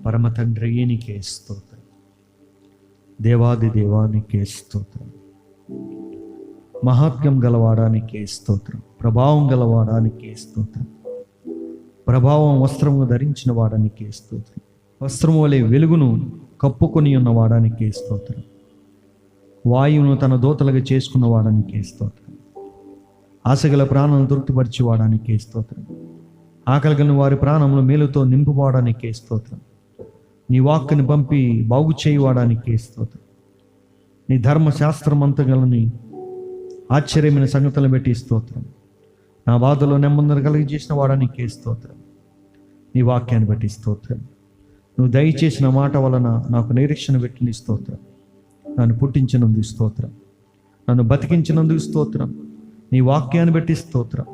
పరమ తండ్రి నీకే స్తోత్రం. దేవాది దేవానికే స్తోత్రం. మహాత్మ్యం గలవాడానికి స్తోత్రం. ప్రభావం గలవాడానికి స్తోత్రం. ప్రభావం వస్త్రము ధరించిన వాడానికి స్తోత్రం. వస్త్రము వలె వెలుగును కప్పుకొని ఉన్న వాడానికి స్తోత్రం. వాయువును తన దోతలుగా చేసుకున్న వాడానికి స్తోత్రం. ఆశగల ప్రాణాలను తృప్తిపరిచి వాడానికి స్తోత్రం. ఆకలిగలను వారి ప్రాణములు మేలుతో నింపువాడానికి స్తోత్రం. నీ వాక్కుని పంపి బాగు చేయవాడానికి స్తోత్రం. నీ ధర్మశాస్త్రమంతగలని ఆశ్చర్యమైన సంగతులను బట్టి స్తోత్రం. నా బాధలో నెమ్మదిని కలిగజేసిన వాడానికి స్తోత్రం. నీ వాక్యాన్ని బట్టి స్తోత్రం. నువ్వు దయచేసిన మాట వలన నాకు నిరీక్షణ పెట్టిన స్తోత్రం. నన్ను పుట్టించినందుకు స్తోత్రం. నన్ను బతికించినందుకు స్తోత్రం. నీ వాక్యాన్ని బట్టి స్తోత్రం.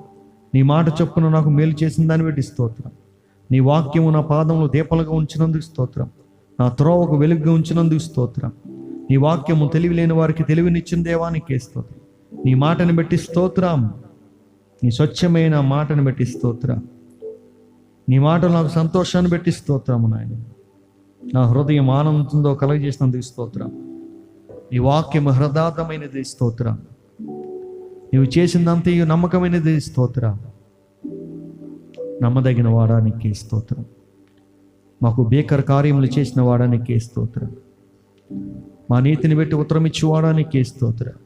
నీ మాట చొప్పున నాకు మేలు చేసిన దాన్ని బట్టి స్తోత్రం. నీ వాక్యము నా పాదములు దీపాలుగా ఉంచినందుకు స్తోత్రం. నా త్రోవకు వెలుగుగా ఉంచినందుకు స్తోత్రం. నీ వాక్యము తెలివి లేని వారికి తెలివినిచ్చిన దేవానికి స్తోత్రం. నీ మాటని బట్టి స్తోత్రం. నీ స్వచ్ఛమైన మాటను బట్టి స్తోత్రం. నీ మాటలు నాకు సంతోషాన్ని బట్టి స్తోత్రము నాయన. నా హృదయం ఆనందంతో కలగజేసినందుకు స్తోత్రం. నీ వాక్యము హృదార్థమైనది స్తోత్రం. నీవు చేసిందంతయు నమ్మకమైనది స్తోత్రం. నమ్మదగిన వాడానికి స్తోత్రం. మాకు భీకర కార్యములు చేసిన వాడానికి స్తోత్రం. మా నీతిని బట్టి ఉత్తరం ఇచ్చి వాడానికి స్తోత్రం.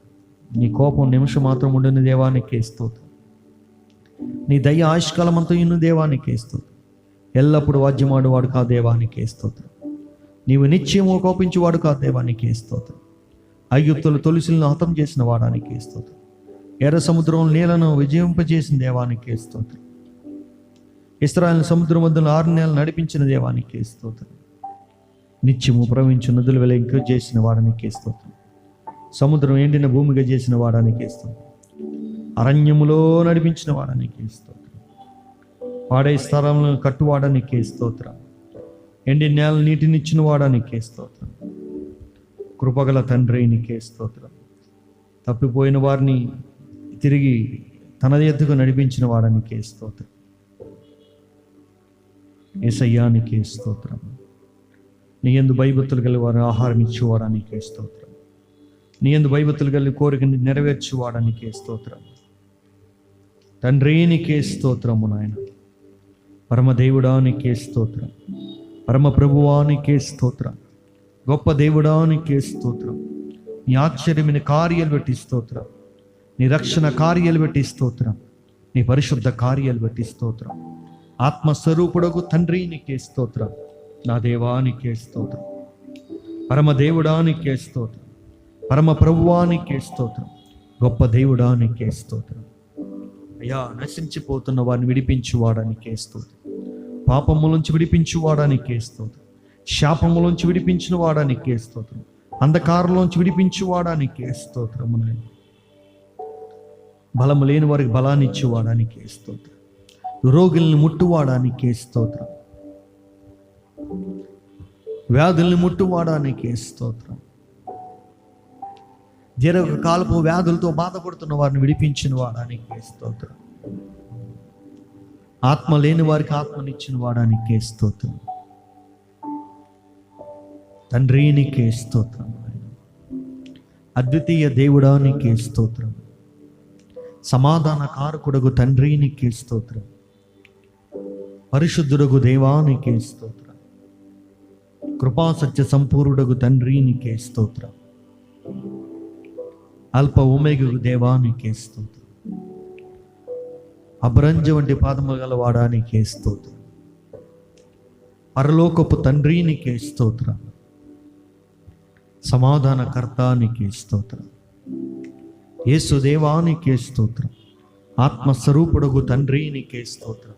నీ కోపం నిమిషం మాత్రం ఉండిన దేవానికి స్తోత్రం. నీ దయ ఆయుష్కాలమంతా ఇన్న దేవానికి స్తోత్రం. ఎల్లప్పుడూ వాద్యమాడువాడు కా దేవానికి స్తోత్రం. నీవు నిత్యము కోపించేవాడు కా దేవానికి స్తోత్రం. ఐగుప్తుల తొలిసులను హతం చేసిన వాడానికి స్తోత్రం. ఎర్ర సముద్రం నీళ్లను విజయింపజేసిన దేవానికి స్తోత్రం. ఇశ్రాయేలు సముద్రం మధ్యలో 6 నెలలు నడిపించిన దేవానికి స్తోత్రం. నిత్యము ప్రవహించు నదుల వెల ఇంక చేసిన వాడానికి స్తోత్రం. సముద్రం ఎండిన భూమిగా చేసిన వాడానికి స్తోత్రం. అరణ్యములో నడిపించిన వాడానికి స్తోత్రం. పాడే స్థలంలో కట్టువాడానికి స్తోత్రం. ఎండి నేల నీటినిచ్చిన వాడానికి స్తోత్రం. కృపగల తండ్రి నీకే స్తోత్రం. తప్పిపోయిన వారిని తిరిగి తన ఎద్దుకు నడిపించిన వాడానికి స్తోత్రం. యేసయ్యానికి స్తోత్రం. నీ యందు భయభక్తులు గల వారు ఆహారం ఇచ్చేవాడానికి స్తోత్రం. నీ యందు భయభక్తులు గల కోరికని నెరవేర్చేవాడానికి స్తోత్రం. తండ్రి నీకే స్తోత్రము నాయన. పరమదేవుడానికే స్తోత్రం. పరమ ప్రభువానికే స్తోత్రం. గొప్ప దేవుడానికే స్తోత్రం. నీ ఆశ్చర్యమైన కార్యాలు బట్టి స్తోత్రం. నీ రక్షణ కార్యాలు బట్టి స్తోత్రం. నీ పరిశుద్ధ కార్యాలు బట్టి స్తోత్రం. ఆత్మస్వరూపుడకు తండ్రి నీకే స్తోత్రం. నా దేవానికే స్తోత్రం. పరమ దేవుడానికే స్తోత్రం. పరమ ప్రభువానికే స్తోత్రం. గొప్ప దేవుడానికే స్తోత్రం. అయ్యా, నశించిపోతున్న వారిని విడిపించువాడానికే స్తోత్రం. పాపములోంచి విడిపించువాడానికే స్తోత్రం. శాపములోంచి విడిపించిన వాడానికే స్తోత్రం. అంధకారంలోంచి విడిపించువాడానికే స్తోత్రము నాయన. బలము లేని వారికి బలాన్ని ఇచ్చేవాడానికి స్తోత్రం. రోగుల్ని ముట్టువాడానికి స్తోత్రం. వ్యాధుల్ని ముట్టువాడానికి స్తోత్రం. దీర్ఘకాలపు వ్యాధులతో బాధపడుతున్న వారిని విడిపించిన వాడానికి స్తోత్రం. ఆత్మ లేని వారికి ఆత్మనిచ్చిన వాడానికి స్తోత్రం. తండ్రి నీకే స్తోత్రం. అద్వితీయ దేవుడా నీకే స్తోత్రం. సమాధాన కారకుడగు తండ్రి నీకే స్తోత్రం. పరిశుద్ధుడగు దేవా నీకే స్తోత్రం. కృపా సత్య సంపూర్ణుడగు తండ్రి నీకే స్తోత్రం. అల్ప ఉమేగు దేవా నీకే స్తోత్రం. అబ్రంజ వంటి పాదములు గలవాడా నీకే స్తోత్రం. పరలోకపు తండ్రి నీకే స్తోత్రం. సమాధానకర్త నీకే స్తోత్రం. యేసు దేవా నీకే స్తోత్రం. ఆత్మస్వరూపుడగు తండ్రి నీకే స్తోత్రం.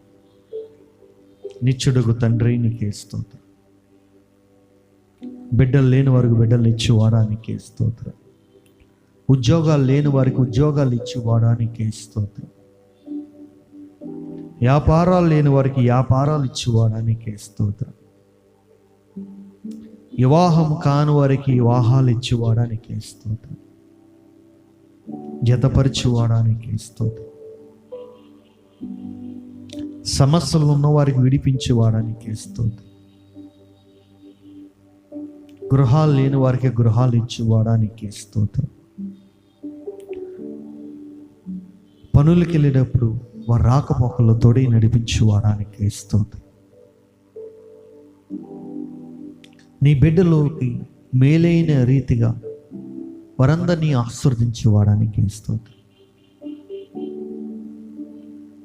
నిత్యుడగు తండ్రి నీకే స్తోత్రం. బిడ్డలు లేని వారికి బిడ్డలు ఇచ్చేవాడా నీకే స్తోత్రం. ఉద్యోగాలు లేని వారికి ఉద్యోగాలు ఇచ్చేవాడా నీకే స్తోత్రం. వ్యాపారాలు లేని వారికి వ్యాపారాలు ఇచ్చేవాడా నీకే స్తోత్రం. వివాహం కాని వారికి వివాహాలు ఇచ్చేవాడా నీకే స్తోత్రం. జతపరిచేవాడా నీకే స్తోత్రం. సమస్యలు ఉన్న వారికి విడిపించేవాడా నీకే స్తోత్రం. గృహాలు లేని వారికి గృహాలు ఇచ్చేవాడా నీకే స్తోత్రం. పనులకి వెళ్ళేటప్పుడు వారు రాకపోకల్లో తోడి నడిపించేవాడా నీకే స్తోత్రం. నీ బిడ్డలోకి మేలైన రీతిగా వారందరినీ ఆశీర్వదించేవాడానికి స్తోత్రం.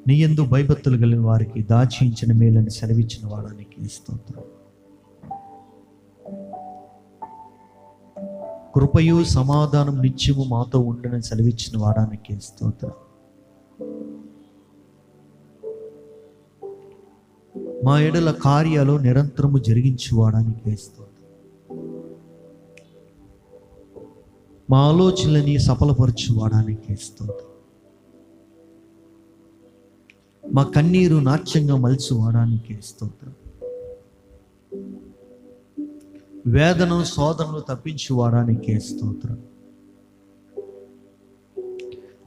నీ యందు భయభక్తులు కలిగిన వారికి దాచించిన మేలని సెలవిచ్చిన వాడానికి స్తోత్రం. కృపయు సమాధానం నిత్యము మాతో ఉండని సెలవిచ్చిన వాడానికి స్తోత్రం. మా ఎడల కార్యాలు నిరంతరము జరిగించువాడానికి స్తోత్రం. మా ఆలోచనలని సఫలపరచువాడానికి స్తోత్రం. మా కన్నీరు నాట్యంగా మలుచువాడానికి స్తోత్రం. వేదన శోధనలు తప్పించువాడానికి స్తోత్రం.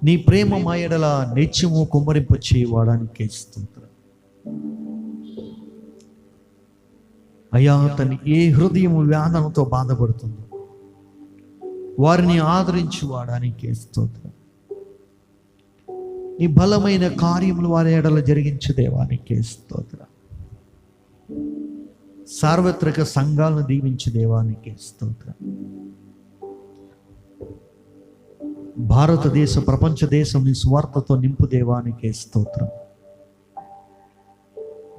నీ ప్రేమ మా ఎడల నిత్యము కుమ్మరింప చేయవాడానికి స్తోత్రం. అయ్యా, తను ఏ హృదయం వేదనతో బాధపడుతుందో వారిని ఆదరించువాడానికి స్తోత్రం. నీ బలమైన కార్యములు వారి ఎడల జరిగించు దేవానికి స్తోత్రం. సార్వత్రిక సంఘాలను దీవించు దేవానికి స్తోత్రం. భారతదేశ ప్రపంచ దేశం నీ స్వార్థతో నింపు దేవానికి స్తోత్రం.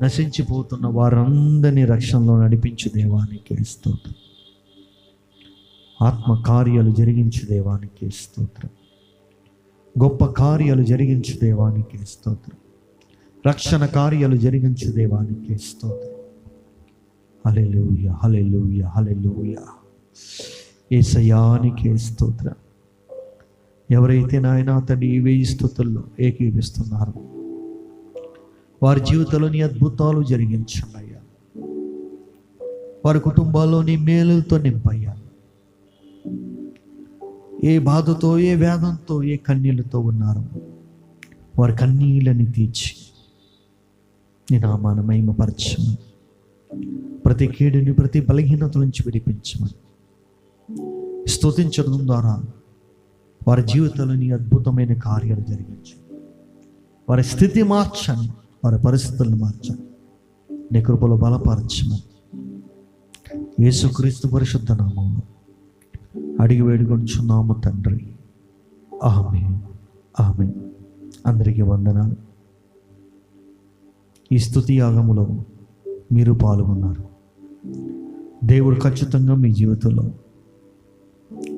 నశించిపోతున్న వారందరినీ రక్షణలో నడిపించు దేవానికి స్తోత్రం. ఆత్మ కార్యాలు జరిగించు దేవానికి స్తోత్రం. గొప్ప కార్యాలు జరిగించు దేవానికి స్తోత్రం. రక్షణ కార్యాలు జరిగించు దేవానికి స్తోత్రం. హల్లెలూయా, హల్లెలూయా, హల్లెలూయా. యేసయ్యానికి స్తోత్రం. ఎవరైతే నాయనా తండ్రి ఈ 1000 స్తుతుల్లో ఏకీపిస్తున్నారు వారి జీవితంలో నీ అద్భుతాలు జరిగించండి అయ్యా. వారి కుటుంబాల్లో నీ మేలులతో నింపయ్యా. ఏ బాధతో, ఏ వేదంతో, ఏ కన్నీళ్లతో ఉన్నారు వారి కన్నీళ్ళని తీర్చి నీ నామాన్ని మహిమపరచమని, ప్రతి కీడుని, ప్రతి బలహీనత నుంచి విడిపించమని స్తుతించడం ద్వారా వారి జీవితంలో నీ అద్భుతమైన కార్యాలు జరిగించు. వారి స్థితి మార్చండి, వారి పరిస్థితులను మార్చండి. నీ కృపలో బలపరచమని యేసుక్రీస్తు పరిశుద్ధ నామములో అడిగి వేడుకొంచున్నాము తండ్రి. ఆమేన్, ఆమేన్. అందరికీ వందనాలు. ఈ స్తుతి యాగములో మీరు పాల్గొన్నారు. దేవుడు ఖచ్చితంగా మీ జీవితంలో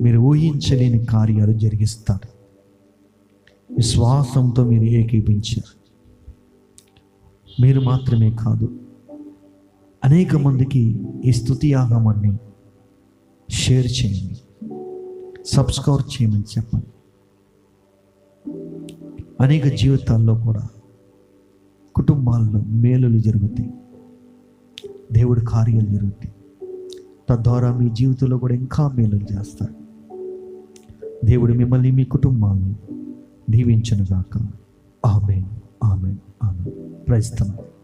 మీరు ఊహించలేని కార్యాలు జరిగిస్తారు. విశ్వాసంతో మీరు ఏకీపించారు. మీరు మాత్రమే కాదు, అనేక మందికి ఈ స్తుతి యాగమాన్ని షేర్ చేయండి, సబ్స్క్రైబ్ చేయమని చెప్పండి. అనేక జీవితాల్లో కూడా కుటుంబాల్లో మేలులు జరుగుతాయి, దేవుడి కార్యాలు జరుగుతాయి. తద్వారా మీ జీవితంలో కూడా ఇంకా మేలులు చేస్తారు. దేవుడు మిమ్మల్ని, మీ కుటుంబాన్ని దీవించునుగాక. Amen, amen, amen. Praise the lord.